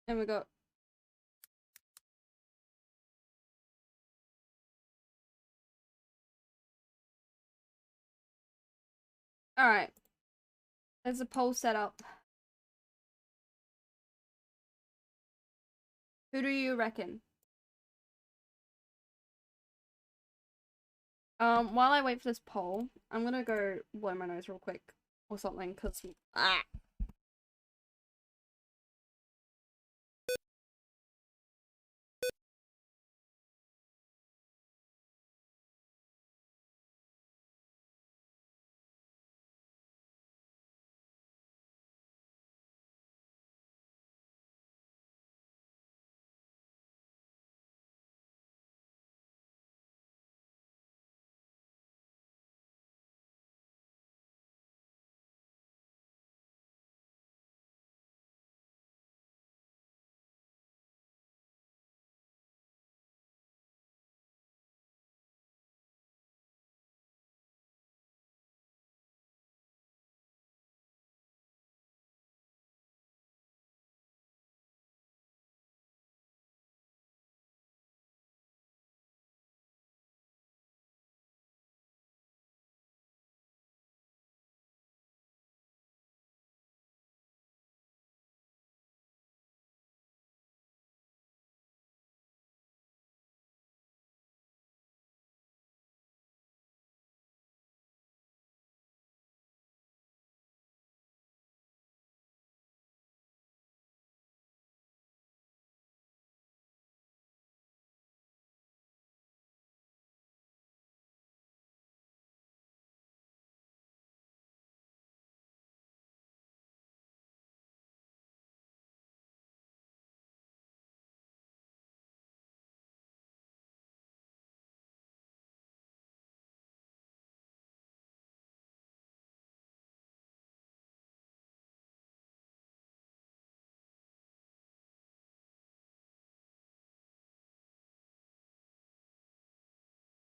And we got alright. There's a poll set up. Who do you reckon? While I wait for this poll, I'm gonna go blow my nose real quick or something, cause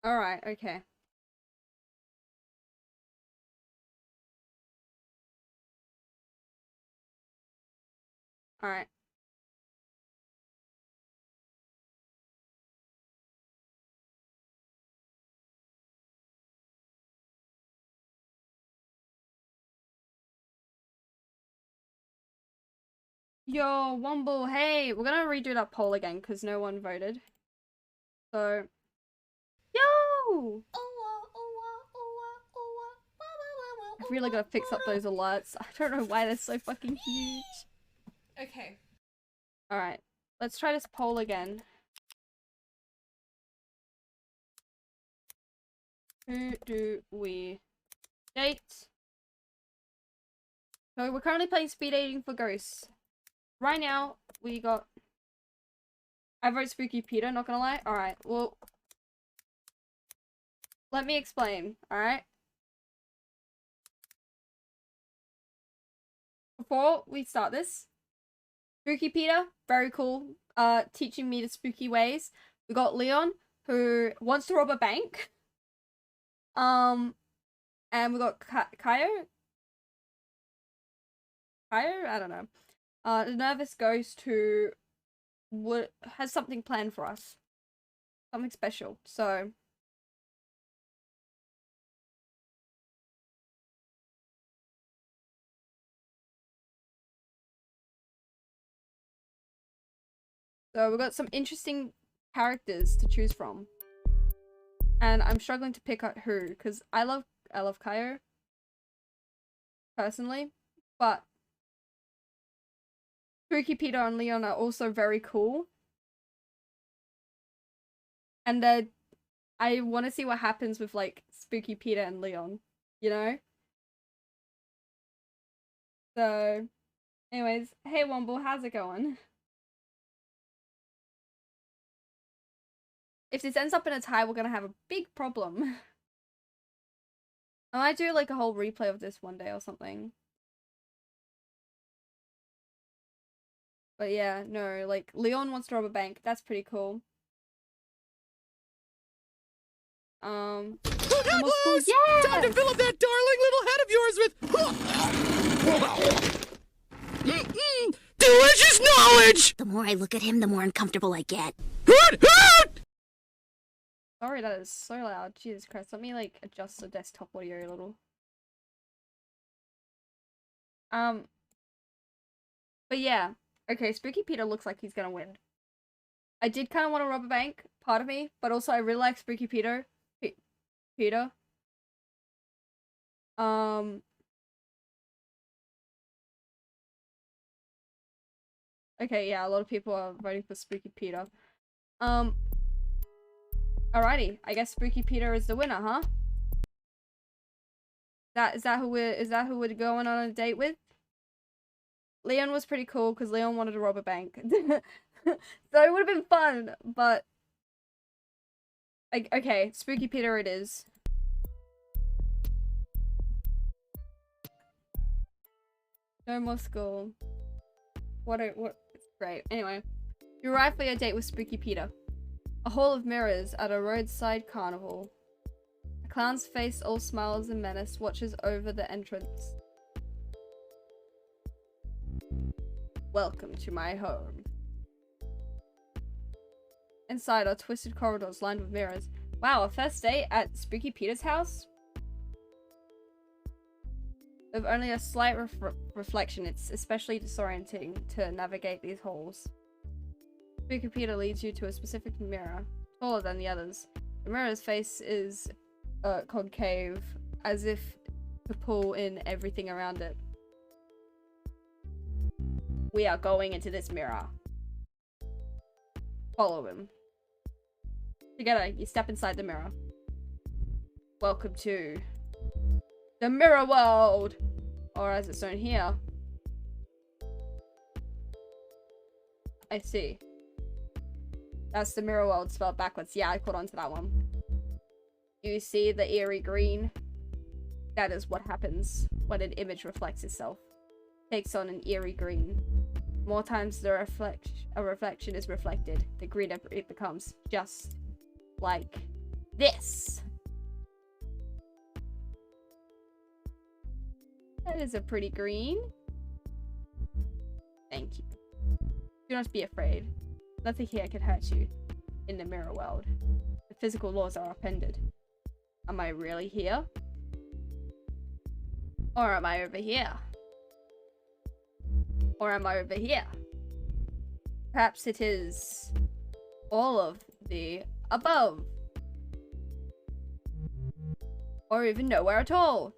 alright, okay. Alright. Yo, Womble, hey, we're gonna redo that poll again because no one voted. So, yo! I really gotta fix up those alerts. I don't know why they're so fucking huge. Okay. Alright, let's try this poll again. Who do we date? So we're currently playing speed dating for ghosts. Right now, we got... I vote Spooky Peter, not gonna lie. Alright, well... Let me explain, alright? Before we start this, Spooky Peter, very cool. Teaching me the spooky ways. We got Leon, who wants to rob a bank. And we got Kaio. I don't know. The nervous ghost who has something planned for us. Something special. So we've got some interesting characters to choose from. And I'm struggling to pick out who, because I love Kaio personally, but Spooky Peter and Leon are also very cool. And I want to see what happens with like Spooky Peter and Leon, you know? So anyways, hey Womble, how's it going? If this ends up in a tie, we're gonna have a big problem. I might do like a whole replay of this one day or something. But yeah, no, like Leon wants to rob a bank. That's pretty cool.
Look out, boys!
Yeah!
Time to fill up that darling little head of yours with delicious knowledge!
The more I look at him, the more uncomfortable I get.
Hoot, hoot!
Sorry, that is so loud. Jesus Christ. Let me like adjust the desktop audio a little. But yeah. Okay, Spooky Peter looks like he's gonna win. I did kind of want to rob a bank, part of me, but also I really like Spooky Peter. Peter. Okay, yeah, a lot of people are voting for Spooky Peter. Alrighty, I guess Spooky Peter is the winner, huh? Is that who we're going on a date with? Leon was pretty cool because Leon wanted to rob a bank. So it would have been fun, but okay, Spooky Peter it is. No more school. What it's great. Anyway, you arrive for your date with Spooky Peter. A hall of mirrors at a roadside carnival. A clown's face, all smiles and menace, watches over the entrance. Welcome to my home. Inside are twisted corridors lined with mirrors. Wow, a first date at Spooky Peter's house? With only a slight reflection, it's especially disorienting to navigate these halls. Spooky Peter leads you to a specific mirror, taller than the others. The mirror's face is concave, as if to pull in everything around it. We are going into this mirror. Follow him. Together, you step inside the mirror. Welcome to the mirror world! Or as it's known here. I see. That's the mirror world spelled backwards. Yeah, I caught on to that one. You see the eerie green? That is what happens when an image reflects itself. Takes on an eerie green. More times a reflection is reflected, the greener it becomes. Just like this. That is a pretty green. Thank you. Do not be afraid. Nothing here can hurt you in the mirror world. The physical laws are upended. Am I really here? Or am I over here? Or am I over here? Perhaps it is all of the above. Or even nowhere at all.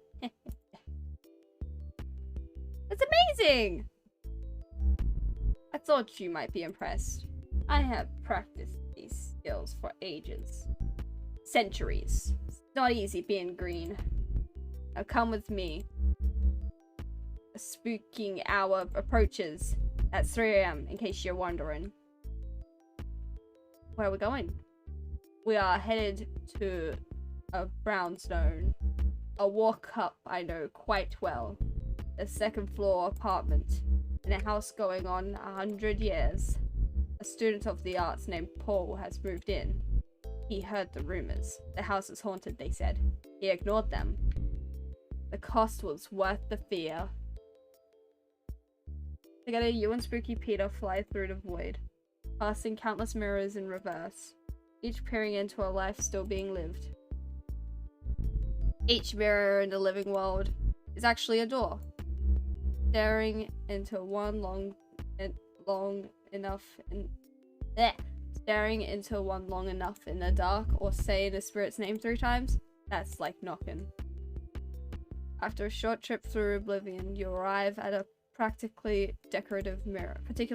That's amazing! I thought you might be impressed. I have practiced these skills for ages. Centuries. It's not easy being green. Now come with me. A spooking hour approaches at 3 AM, in case you're wondering. Where are we going? We are headed to a brownstone. A walk up I know quite well. a second-floor apartment in a house going on 100 years. A student of the arts named Paul has moved in. He heard the rumors. The house is haunted, they said. He ignored them. The cost was worth the fear. Together, you and Spooky Peter fly through the void, passing countless mirrors in reverse, each peering into a life still being lived. Each mirror in the living world is actually a door, staring into one long enough in the dark, or saying the spirit's name 3 times. That's like knocking. After a short trip through oblivion, you arrive at a particularly decorative mirror. Jesus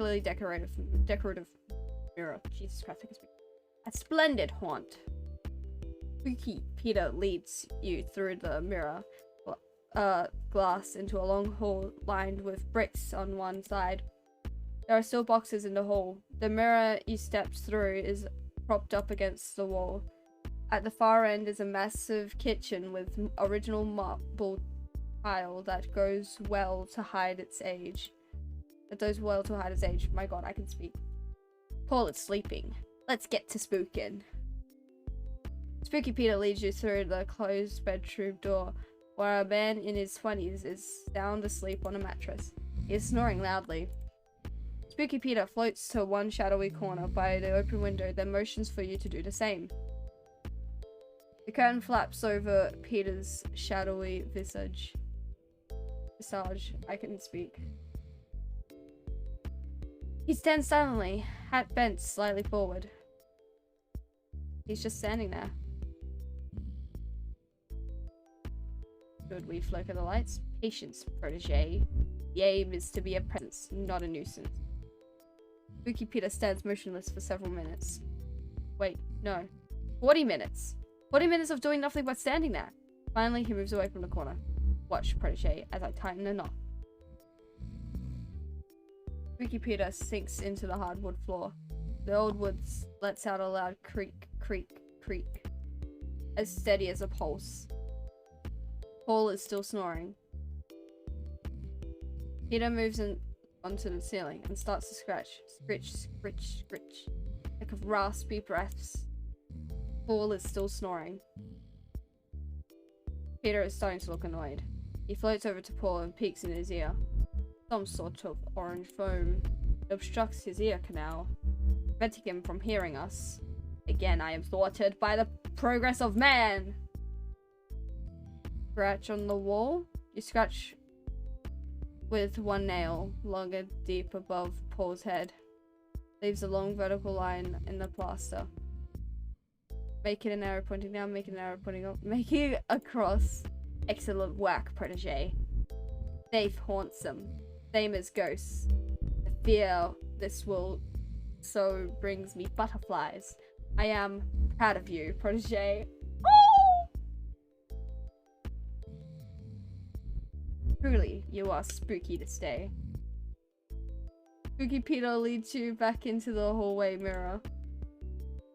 Christ, I can speak. A splendid haunt. Spooky Peter leads you through the mirror glass into a long hall lined with bricks on one side. There are still boxes in the hall. The mirror you stepped through is propped up against the wall. At the far end is a massive kitchen with original marble tile that goes well to hide its age. My god, I can speak. Paul is sleeping. Let's get to spooking. Spooky Peter leads you through the closed bedroom door, where a man in his 20s is sound asleep on a mattress. He is snoring loudly. Spooky Peter floats to one shadowy corner by the open window, then motions for you to do the same. The curtain flaps over Peter's shadowy visage. I can speak. He stands silently, hat bent slightly forward. He's just standing there. Should we flicker the lights? Patience, protege. The aim is to be a presence, not a nuisance. Spooky Peter stands motionless for several minutes. Wait, no. 40 minutes. 40 minutes of doing nothing but standing there. Finally, he moves away from the corner. Watch, protege, as I tighten the knot. Spooky Peter sinks into the hardwood floor. The old wood lets out a loud creak, creak, creak, as steady as a pulse. Paul is still snoring. Peter moves onto the ceiling and starts to scratch. Scritch, scritch, scritch. Like of raspy breaths. Paul is still snoring. Peter is starting to look annoyed. He floats over to Paul and peeks in his ear. Some sort of orange foam. It obstructs his ear canal, preventing him from hearing us. Again, I am thwarted by the progress of man. Scratch on the wall. You scratch with one nail, longer deep above Paul's head. Leaves a long vertical line in the plaster. Making an arrow pointing down, making an arrow pointing up, making a cross. Excellent work, protege. Safe haunts them. Same as ghosts. I fear this will so brings me butterflies. I am proud of you, protege. Oh! Truly, you are spooky to stay. Spooky Peter leads you back into the hallway mirror.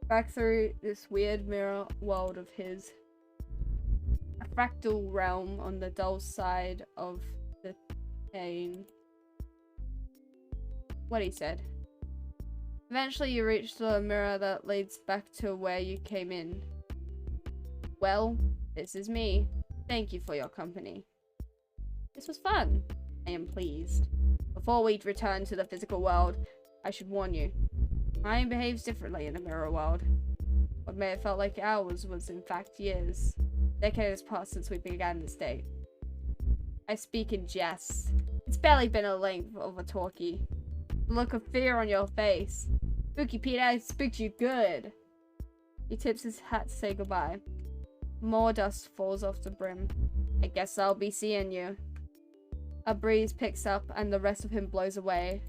Back through this weird mirror world of his. A fractal realm on the dull side of the pane. What he said. Eventually you reach the mirror that leads back to where you came in. Well, this is me. Thank you for your company. This was fun. I am pleased. Before we return to the physical world, I should warn you. Mine behaves differently in the mirror world. What may have felt like hours was in fact years. Decades passed since we began this date. I speak in jest. It's barely been a length of a talkie. The look of fear on your face. Spooky Peter, I spooked you good. He tips his hat to say goodbye. More dust falls off the brim. I guess I'll be seeing you. A breeze picks up and the rest of him blows away.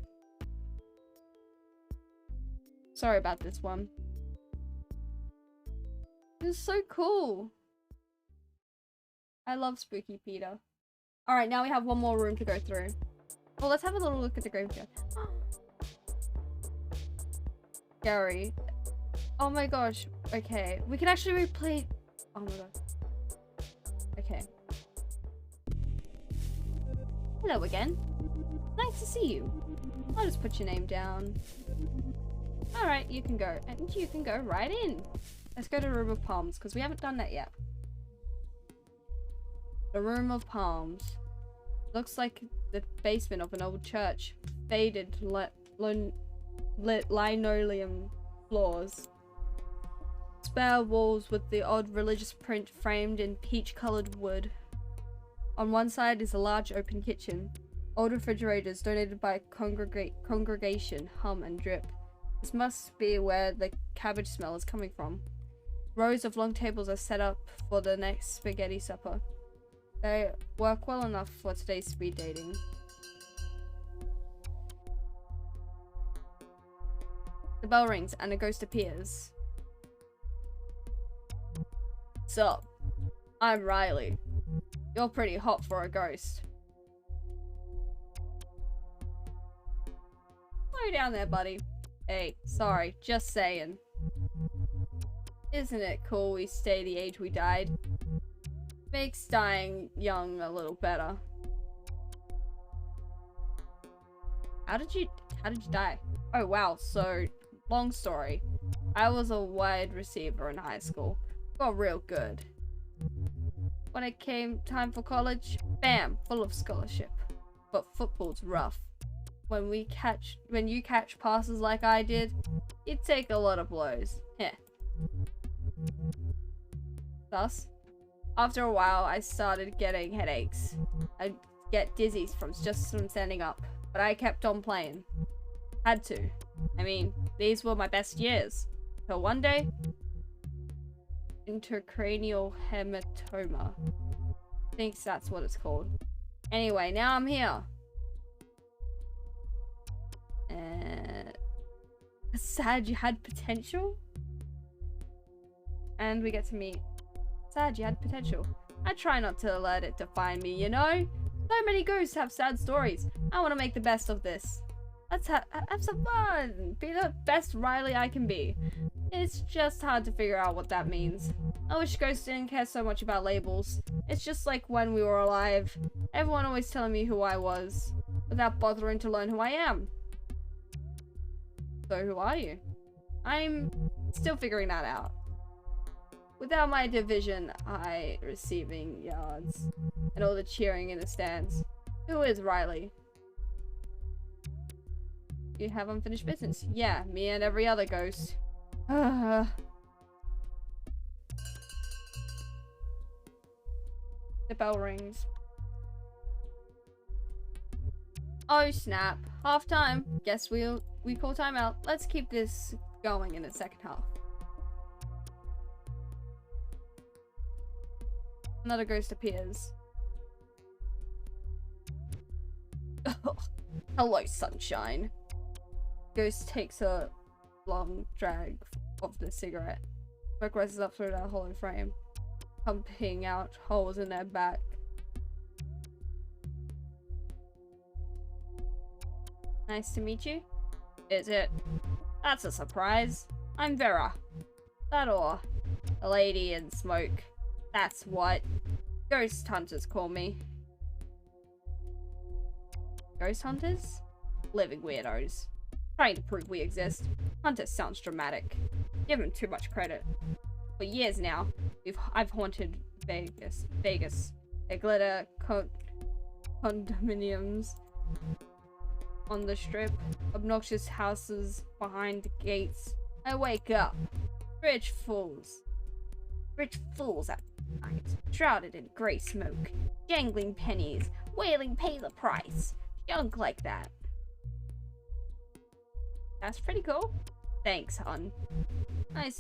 Sorry about this one. This is so cool. I love Spooky Peter. Alright, now we have one more room to go through. Well, let's have a little look at the graveyard. Scary. Oh my gosh. Okay. We can actually replay... Oh my god. Okay. Hello again. Nice to see you. I'll just put your name down. Alright, you can go. And you can go right in. Let's go to the Room of Palms, because we haven't done that yet. The Room of Palms. Looks like the basement of an old church. Faded linoleum floors. Spare walls with the odd religious print framed in peach-colored wood. On one side is a large open kitchen. Old refrigerators donated by congregation hum and drip. This must be where the cabbage smell is coming from. Rows of long tables are set up for the next spaghetti supper. They work well enough for today's speed dating. The bell rings and a ghost appears. Sup? I'm Riley. You're pretty hot for a ghost. Slow down there, buddy. Hey, sorry, just saying. Isn't it cool we stay the age we died? Makes dying young a little better. How did you die? Oh wow, so long story. I was a wide receiver in high school. Got real good. When it came time for college, bam, full of scholarship. But football's rough. When you catch passes like I did, you take a lot of blows. Heh. Thus, after a while, I started getting headaches. I'd get dizzy from standing up, but I kept on playing. Had to. I mean, these were my best years. Till one day, intracranial hematoma. Thinks that's what it's called. Anyway, now I'm here. Sad you had potential? And we get to meet. Sad you had potential. I try not to let it define me, you know? So many ghosts have sad stories. I want to make the best of this. Let's have some fun. Be the best Riley I can be. It's just hard to figure out what that means. I wish ghosts didn't care so much about labels. It's just like when we were alive. Everyone always telling me who I was, without bothering to learn who I am. So who are you? I'm still figuring that out. Without my division I receiving yards and all the cheering in the stands. Who is Riley? You have unfinished business. Yeah, me and every other ghost. The bell rings. Oh snap. Half time. Guess we call timeout. Let's keep this going in the second half. Another ghost appears. Hello, sunshine. Ghost takes a long drag of the cigarette. Smoke rises up through their hollow frame, pumping out holes in their back. Nice to meet you. Is it? That's a surprise. I'm Vera. That or a lady in smoke. That's what ghost hunters call me. Ghost hunters? Living weirdos. Trying to prove we exist. Hunter sounds dramatic. Give him too much credit. For years now, I've haunted Vegas. They glitter condominiums on the strip, obnoxious houses behind gates. I wake up. Rich fools at night, shrouded in grey smoke, jangling pennies, wailing pay the price, junk like that. That's pretty cool. Thanks, hon. I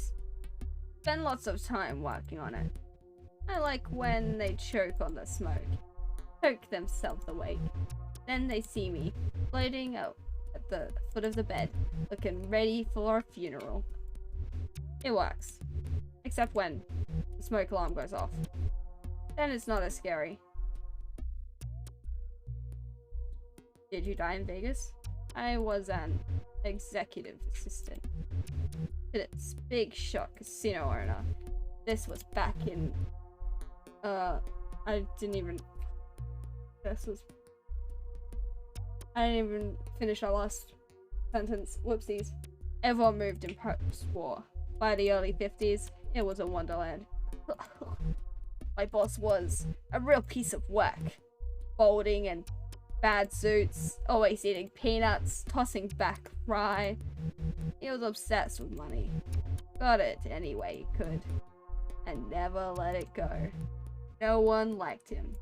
spend lots of time working on it. I like when they choke on the smoke, choke themselves awake. Then they see me, floating out at the foot of the bed, looking ready for a funeral. It works. Except when the smoke alarm goes off. Then it's not as scary. Did you die in Vegas? I was an executive assistant to this big shot casino owner. This was back in, this was I didn't even finish our last sentence. Whoopsies. Everyone moved in post-war. By the early 50s, it was a wonderland. My boss was a real piece of work. Balding and bad suits, always eating peanuts, tossing back rye. He was obsessed with money. Got it any way he could. And never let it go. No one liked him.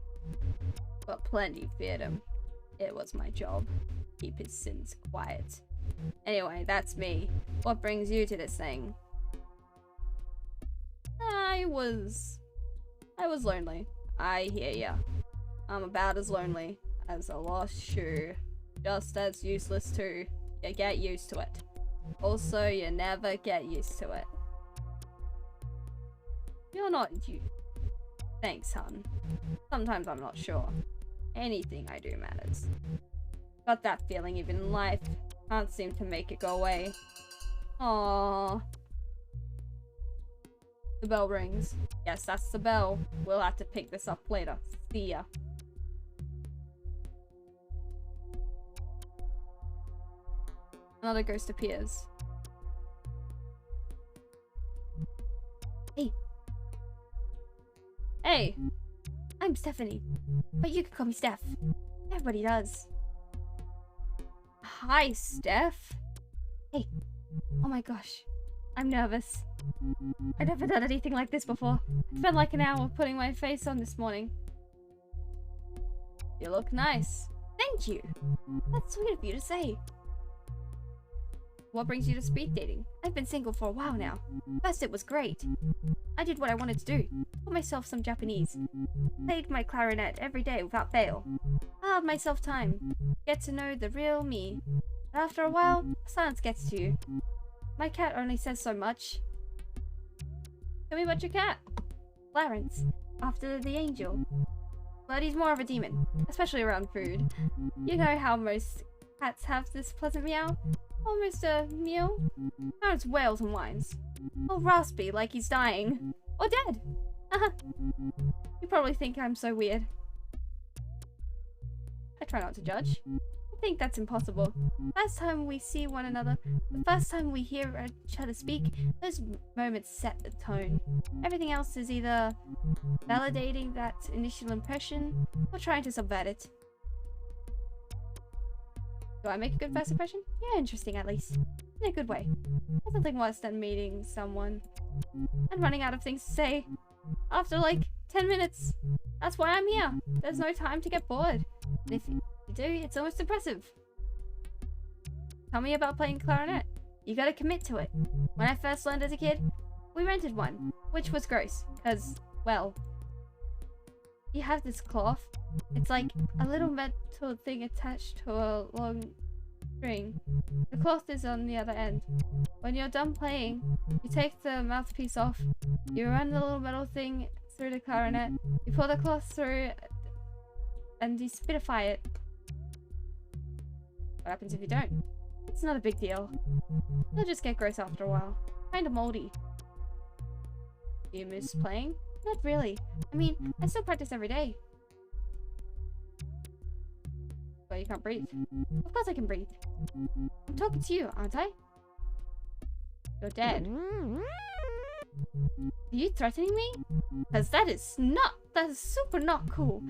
But plenty feared him. It was my job. Keep his sins quiet. Anyway, that's me. What brings you to this thing? I was lonely. I hear ya. I'm about as lonely as a lost shoe. Just as useless too. You get used to it. Also, you never get used to it. You're not you. Thanks, hun. Sometimes I'm not sure. Anything I do matters. Got that feeling even in life. Can't seem to make it go away. Aww. The bell rings. Yes, that's the bell. We'll have to pick this up later. See ya. Another ghost appears. Hey. Hey. I'm Stephanie. But you can call me Steph. Everybody does. Hi, Steph. Hey. Oh my gosh. I'm nervous. I've never done anything like this before. I spent like an hour putting my face on this morning. You look nice. Thank you. That's sweet of you to say. What brings you to speed dating? I've been single for a while now. First it was great. I did what I wanted to do. Taught myself some Japanese. Played my clarinet every day without fail. Allowed myself time. Get to know the real me. But after a while, silence gets to you. My cat only says so much. Tell me about your cat. Clarence. After the angel. But he's more of a demon. Especially around food. You know how most cats have this pleasant meow? Almost a meow. Now it's wails and whines. All raspy, like he's dying. Or dead. You probably think I'm so weird. I try not to judge. I think that's impossible. First time we see one another, the first time we hear each other speak, those moments set the tone. Everything else is either validating that initial impression or trying to subvert it. Do I make a good first impression? Yeah, interesting at least. In a good way. There's nothing worse than meeting someone and running out of things to say after like 10 minutes. That's why I'm here. There's no time to get bored. And if you do, it's almost impressive. Tell me about playing clarinet. You gotta commit to it. When I first learned as a kid, we rented one, which was gross, because, well, you have this cloth. It's like a little metal thing attached to a long string. The cloth is on the other end. When you're done playing, you take the mouthpiece off, you run the little metal thing through the clarinet, you pull the cloth through, and you spitify it. What happens if you don't? It's not a big deal. It'll just get gross after a while. Kinda moldy. Do you miss playing? Not really. I mean, I still practice every day. But you can't breathe. Of course I can breathe. I'm talking to you, aren't I? You're dead. Are you threatening me? Because that is super not cool.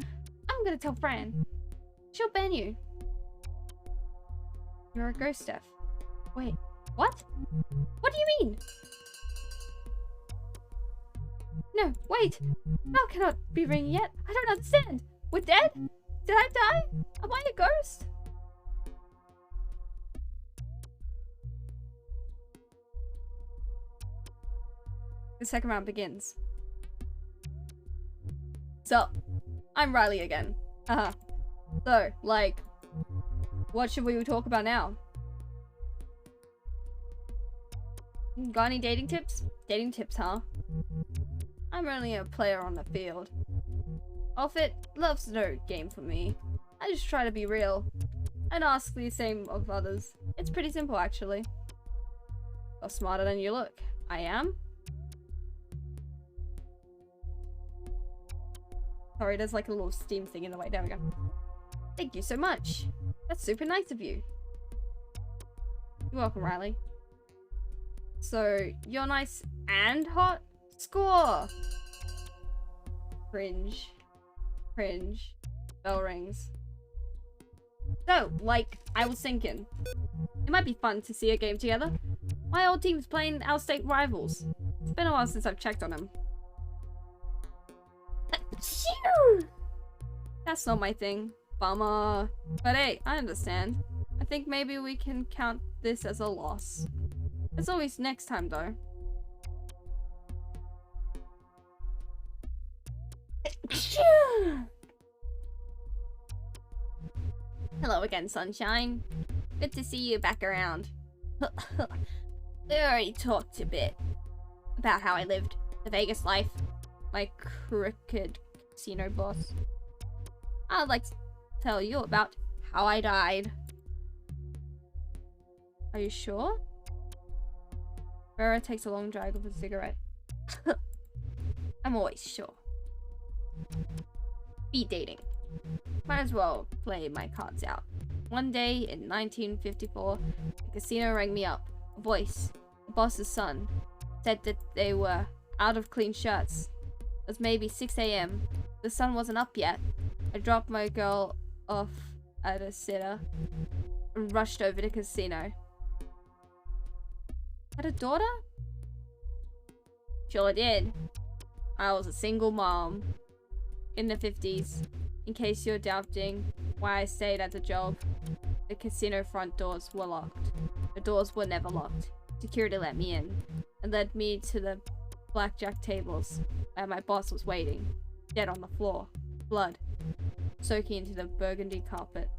I'm gonna tell Fran. She'll ban you. You're a ghost, Steph. Wait, what? What do you mean? No, wait! Bell cannot be ringing yet. I don't understand. We're dead? Did I die? Am I a ghost? The second round begins. So, I'm Riley again. So, like, what should we talk about now? Got any dating tips? Dating tips, huh? I'm only a player on the field. Offit, love's no game for me. I just try to be real. And ask the same of others. It's pretty simple, actually. You're smarter than you look. I am? Sorry, there's like a little steam thing in the way. There we go. Thank you so much. That's super nice of you. You're welcome, Riley. So, you're nice and hot? Score! Cringe. Cringe. Bell rings. So, like I was thinking, it might be fun to see a game together. My old team's playing our state rivals. It's been a while since I've checked on them. Achoo! That's not my thing. Bummer. But hey, I understand. I think maybe we can count this as a loss. There's always next time though. Achoo! Hello again, sunshine. Good to see you back around. We already talked a bit about how I lived the Vegas life. My crooked casino boss. I'd like to tell you about how I died. Are you sure? Vera takes a long drag of a cigarette. I'm always sure. Speed dating. Might as well play my cards out. One day in 1954, the casino rang me up. A voice, the boss's son, said that they were out of clean shirts. It was maybe 6 a.m. The sun wasn't up yet. I dropped my girl off at a sitter and rushed over to the casino. Had a daughter? Sure did. I was a single mom in the 50s. In case you're doubting why I stayed at the job, the casino front doors were locked. The doors were never locked. Security let me in and led me to the blackjack tables where my boss was waiting, dead on the floor, blood soaking into the burgundy carpet.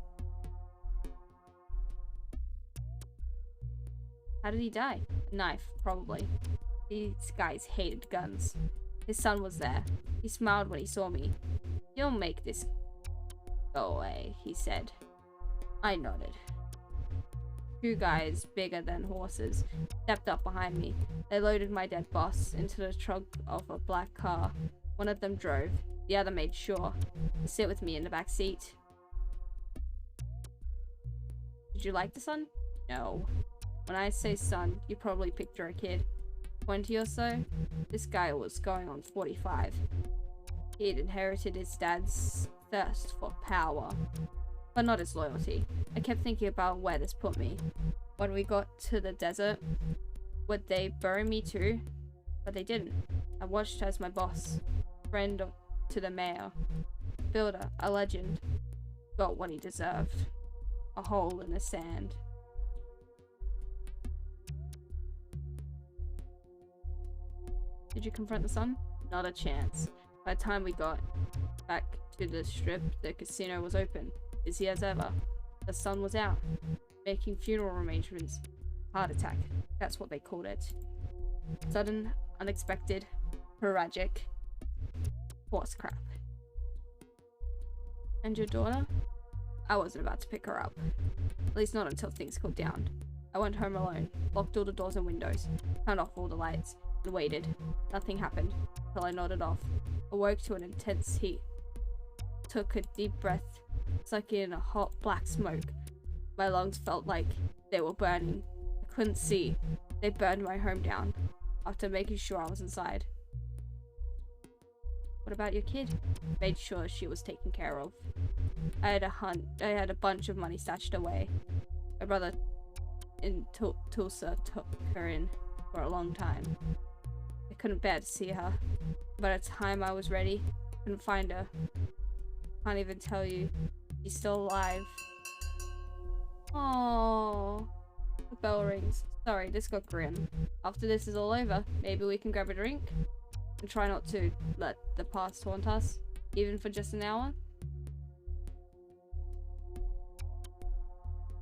How did he die? A knife, probably. These guys hated guns. His son was there. He smiled when he saw me. You'll make this go away, he said. I nodded. Two guys, bigger than horses, stepped up behind me. They loaded my dead boss into the trunk of a black car. One of them drove. The other made sure to sit with me in the back seat. Did you like the son? No. When I say son, you probably picture a kid. 20 or so? This guy was going on 45. He'd inherited his dad's thirst for power, but not his loyalty. I kept thinking about where this put me. When we got to the desert, would they bury me too? But they didn't. I watched as my boss, friend to the mayor, builder, a legend, got what he deserved. A hole in the sand. Did you confront the son? Not a chance. By the time we got back to the strip, the casino was open, busy as ever. The sun was out, making funeral arrangements. Heart attack, that's what they called it. Sudden, unexpected, tragic. Horse crap. And your daughter? I wasn't about to pick her up. At least not until things cooled down. I went home alone, locked all the doors and windows, turned off all the lights, and waited. Nothing happened until I nodded off. Awoke to an intense heat. Took a deep breath, sucking in a hot black smoke. My lungs felt like they were burning. I couldn't see. They burned my home down after making sure I was inside. What about your kid? Made sure she was taken care of. I had a bunch of money stashed away. My brother in Tulsa took her in for a long time. I couldn't bear to see her. By the time I was ready, couldn't find her. Can't even tell you. She's still alive. Oh, the bell rings. Sorry, this got grim. After this is all over, maybe we can grab a drink and try not to let the past haunt us, even for just an hour.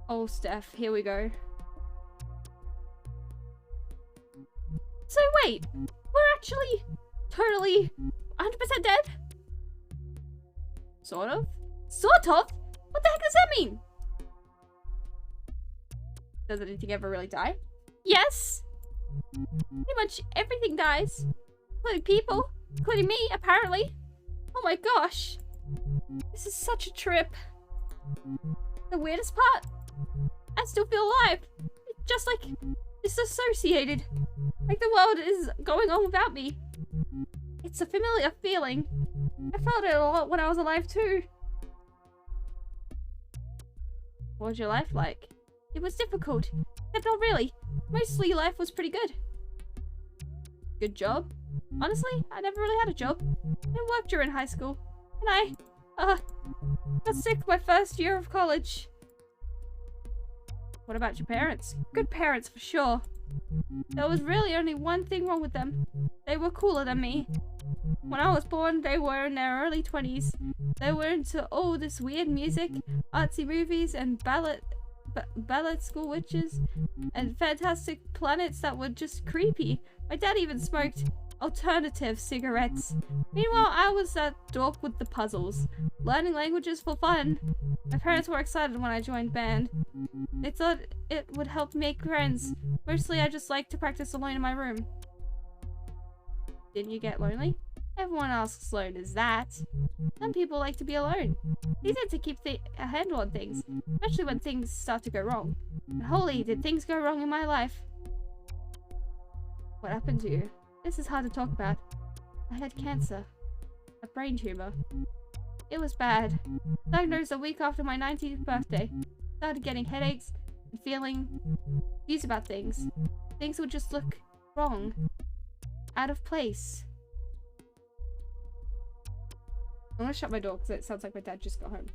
Oh, Steph, here we go. So wait, we're actually totally 100% dead? Sort of? Sort of? What the heck does that mean? Does anything ever really die? Yes! Pretty much everything dies. Including people. Including me, apparently. Oh my gosh. This is such a trip. The weirdest part? I still feel alive. Just like disassociated. Like the world is going on without me. It's a familiar feeling. I felt it a lot when I was alive too. What was your life like? It was difficult. Except not really. Mostly life was pretty good. Good job? Honestly, I never really had a job. I didn't work during high school. And I got sick my first year of college. What about your parents? Good parents for sure. There was really only one thing wrong with them. They were cooler than me. When I was born, they were in their early 20s. They were into all this weird music, artsy movies, and ballet school witches, and fantastic planets that were just creepy. My dad even smoked alternative cigarettes. Meanwhile, I was that dork with the puzzles, learning languages for fun. My parents were excited when I joined band. They thought it would help make friends. Mostly I just like to practice alone in my room. Didn't you get lonely? Everyone asks alone is that. Some people like to be alone. They tend to keep a handle on things, especially when things start to go wrong. But holy, did things go wrong in my life? What happened to you? This is hard to talk about. I had cancer. A brain tumor. It was bad. Diagnosed a week after my 19th birthday. Started getting headaches and feeling confused about things. Things would just look wrong. Out of place. I'm gonna shut my door because it sounds like my dad just got home.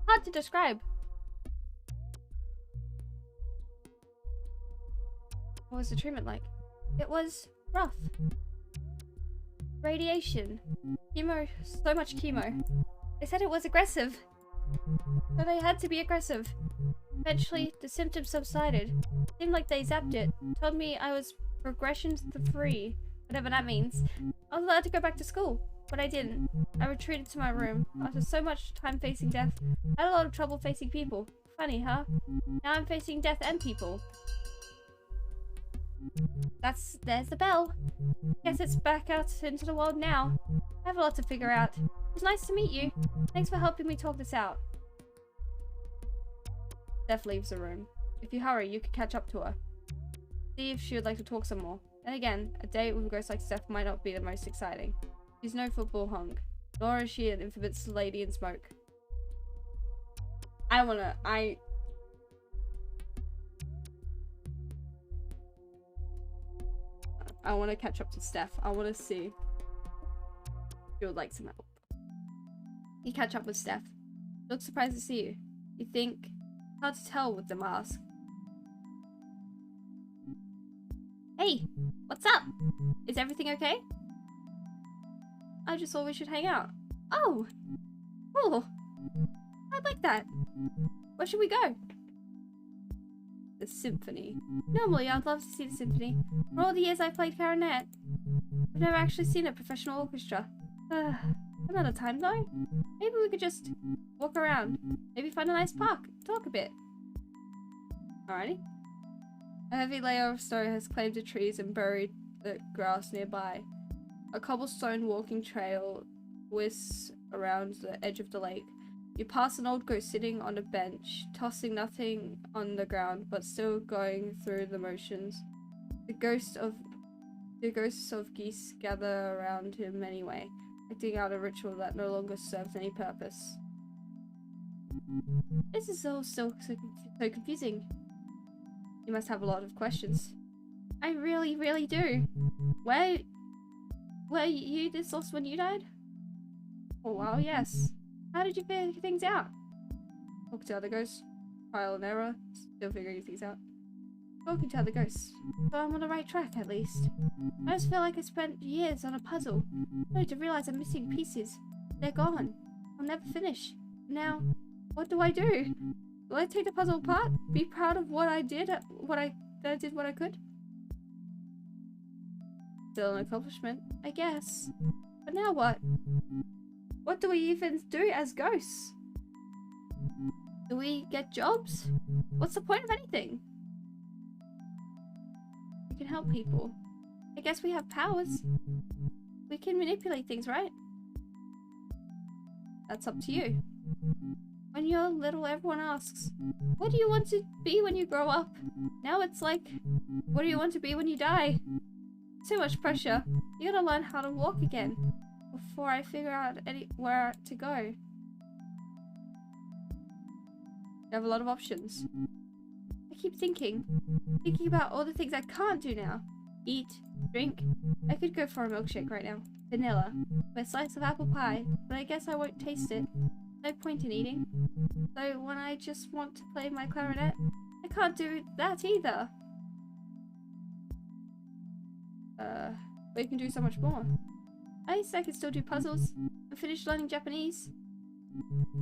Hard to describe. What was the treatment like? It was rough. Radiation. Chemo. So much chemo. They said it was aggressive. So they had to be aggressive. Eventually, the symptoms subsided. Seemed like they zapped it. Told me I was progression-free. Whatever that means. I was allowed to go back to school. But I didn't. I retreated to my room. After so much time facing death, I had a lot of trouble facing people. Funny, huh? Now I'm facing death and people. There's the bell. Guess it's back out into the world now. I have a lot to figure out. It was nice to meet you. Thanks for helping me talk this out. Steph leaves the room. If you hurry, you could catch up to her. See if she would like to talk some more. Then again, a date with a ghost like Steph might not be the most exciting. She's no football hunk, nor is she an infamous lady in smoke. I wanna catch up to Steph. I wanna see if she would like some help. You catch up with Steph. She looks surprised to see you. You think, hard to tell with the mask. Hey, what's up? Is everything okay? I just thought we should hang out. Oh! Cool! I'd like that. Where should we go? The symphony. Normally, I'd love to see the symphony. For all the years I've played clarinet, I've never actually seen a professional orchestra. Another time, though. Maybe we could just walk around. Maybe find a nice park. Talk a bit. Alrighty. A heavy layer of snow has claimed the trees and buried the grass nearby. A cobblestone walking trail twists around the edge of the lake. You pass an old ghost sitting on a bench, tossing nothing on the ground, but still going through the motions. The ghosts of geese gather around him anyway, acting out a ritual that no longer serves any purpose. This is all still so confusing. You must have a lot of questions. I really, really do. Were you this lost when you died? Oh wow, yes. How did you figure things out? Talk to other ghosts. Trial and error. Still figuring things out. Talking to other ghosts. So I'm on the right track, at least. I just feel like I spent years on a puzzle, only to realize I'm missing pieces. They're gone. I'll never finish. Now, what do I do? Will I take the puzzle apart? Be proud of what I did? That I did what I could? Still an accomplishment, I guess. But now what? What do we even do as ghosts? Do we get jobs? What's the point of anything? We can help people. I guess we have powers. We can manipulate things, right? That's up to you. When you're little, everyone asks, what do you want to be when you grow up? Now it's like, what do you want to be when you die? Too much pressure. You gotta learn how to walk again before I figure out where to go. You have a lot of options. I keep thinking about all the things I can't do now. Eat, drink. I could go for a milkshake right now. Vanilla, with a slice of apple pie, but I guess I won't taste it. No point in eating. So when I just want to play my clarinet, I can't do that either. We can do so much more. At least I can still do puzzles and finish learning Japanese.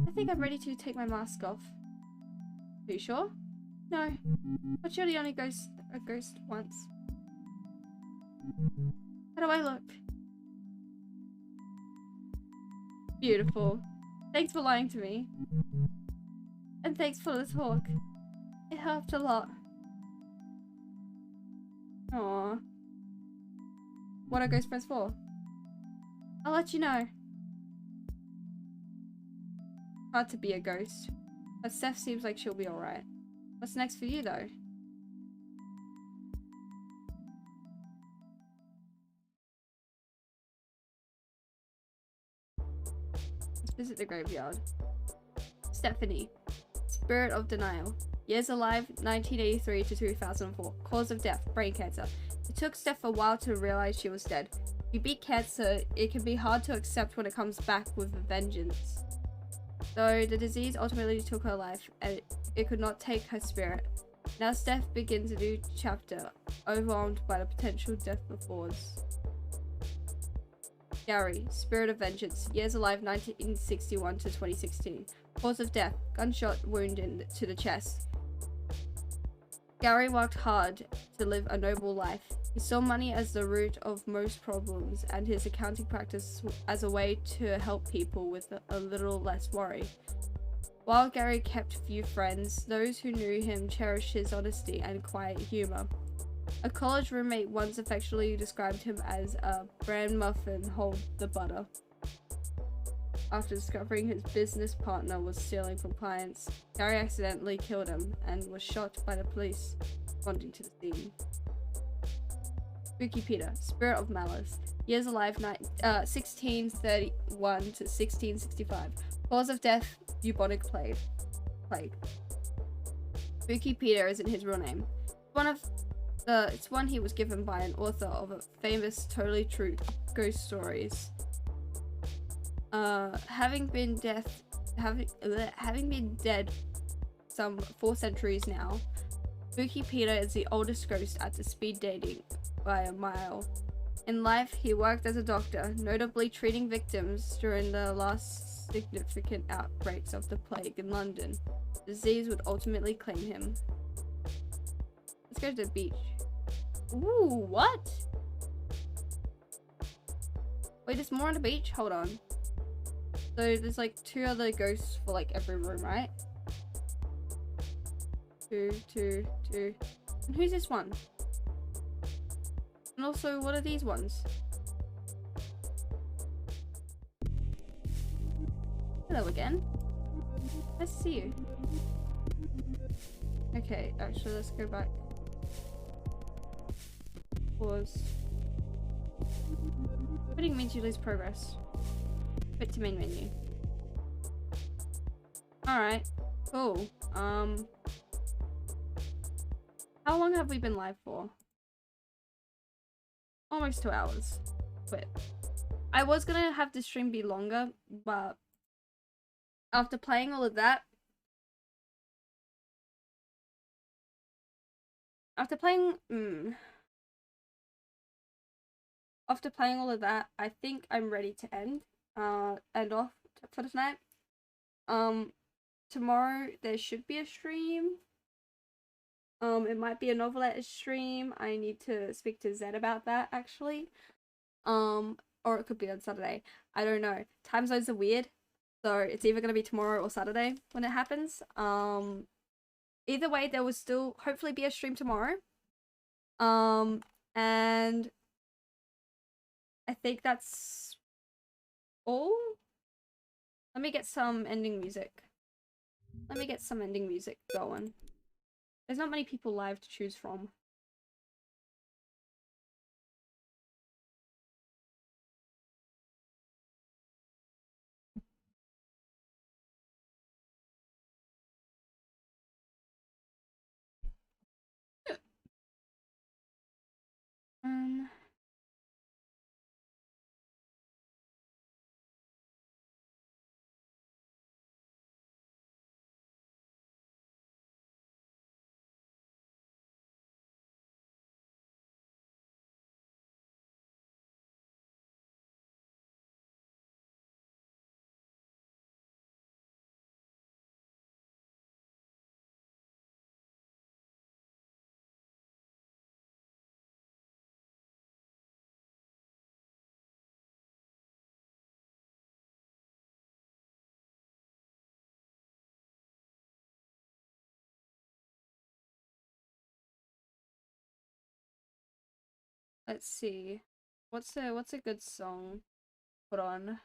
I think I'm ready to take my mask off. Are you sure? No, but you're the only ghost once. How do I look? Beautiful. Thanks for lying to me. And thanks for the talk. It helped a lot. Aww. What are ghost friends for? I'll let you know. Hard to be a ghost. But Steph seems like she'll be alright. What's next for you though? Let's visit the graveyard. Stephanie. Spirit of Denial. Years alive, 1983 to 2004. Cause of death, brain cancer. It took Steph a while to realize she was dead. If you beat cancer, it can be hard to accept when it comes back with a vengeance. Though the disease ultimately took her life, and it could not take her spirit. Now Steph begins a new chapter, overwhelmed by the potential death before us. Gary, Spirit of Vengeance. Years alive, 1961 to 2016. Cause of death, gunshot wound to the chest. Gary worked hard to live a noble life. He saw money as the root of most problems and his accounting practice as a way to help people with a little less worry. While Gary kept few friends, those who knew him cherished his honesty and quiet humor. A college roommate once affectionately described him as a bran muffin hold the butter. After discovering his business partner was stealing from clients, Gary accidentally killed him and was shot by the police responding to the scene. Spooky Peter, Spirit of Malice. Years alive, 1631 to 1665. Cause of death, bubonic plague. Spooky Peter isn't his real name. It's one he was given by an author of a famous totally true ghost stories. Having been dead some 4 centuries now, Spooky Peter is the oldest ghost at the speed dating by a mile. In life, he worked as a doctor, notably treating victims during the last significant outbreaks of the plague in London. The disease would ultimately claim him. Let's go to the beach. Ooh, what? Wait, there's more on the beach? Hold on. So there's like 2 other ghosts for like every room, right? 2. And who's this one? And also, what are these ones? Hello again. Nice to see you. Okay, actually, let's go back. Pause. Quitting means you lose progress. Quit to main menu. Alright, cool. How long have we been live for? Almost 2 hours. Quit. I was gonna have the stream be longer, but after playing all of that, after playing all of that, I think I'm ready to end off for tonight. Tomorrow there should be a stream. It might be a novelette stream. I need to speak to Zed about that actually. Or it could be on Saturday. I don't know. Time zones are weird. So it's either going to be tomorrow or Saturday when it happens. Either way, there will still hopefully be a stream tomorrow. And I think that's all. Let me get some ending music. Let me get some ending music going. There's not many people live to choose from. Um, let's see. What's a good song to put on?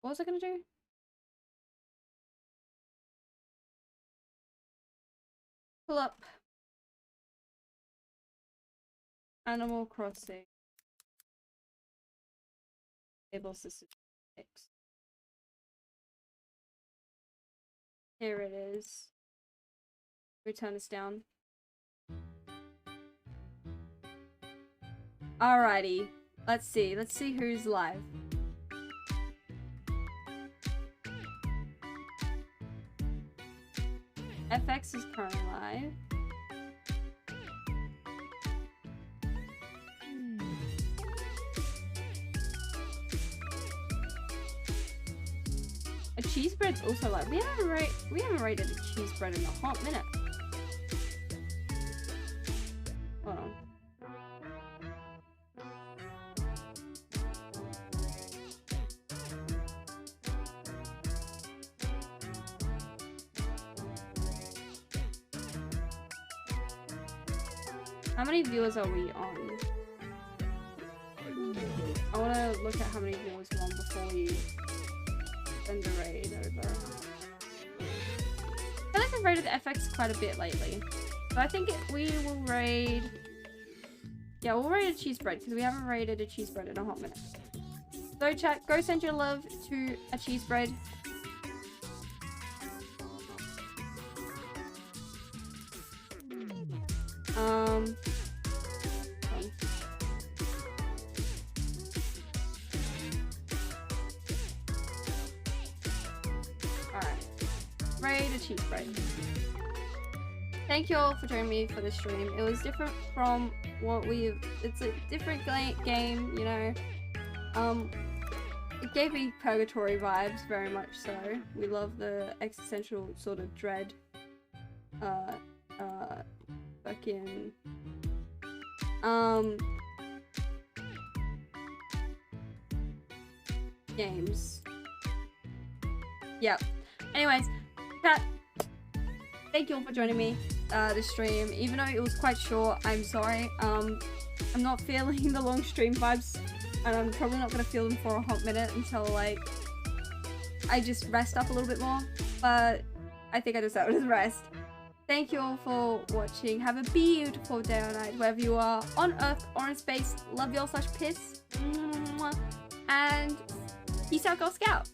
What was I gonna do? Pull up Animal Crossing. Able System 6. Here it is. We turn this down. Alrighty. Let's see. Let's see who's live. FX is currently live. A cheese bread's also live. We haven't rated a cheese bread in a hot minute. Hold on. How many viewers are we on? I want to look at how many viewers we're on before we send the raid over. I feel like I've raided the FX quite a bit lately. So I think we will raid... Yeah, we'll raid a cheese bread because we haven't raided a cheese bread in a hot minute. So chat, go send your love to a cheese bread. Alright. Raid a cheese bread. Thank you all for joining me for the stream. It was different from what it's a different game, you know. It gave me purgatory vibes, very much so. We love the existential sort of dread. Fucking games. Yep. Anyways, chat, thank you all for joining me this stream. Even though it was quite short, I'm sorry. I'm not feeling the long stream vibes, and I'm probably not gonna feel them for a hot minute until like I just rest up a little bit more. But I think I deserve this rest. Thank you all for watching. Have a beautiful day or night, wherever you are, on Earth or in space. Love y'all /piss. And peace out, Girl Scout.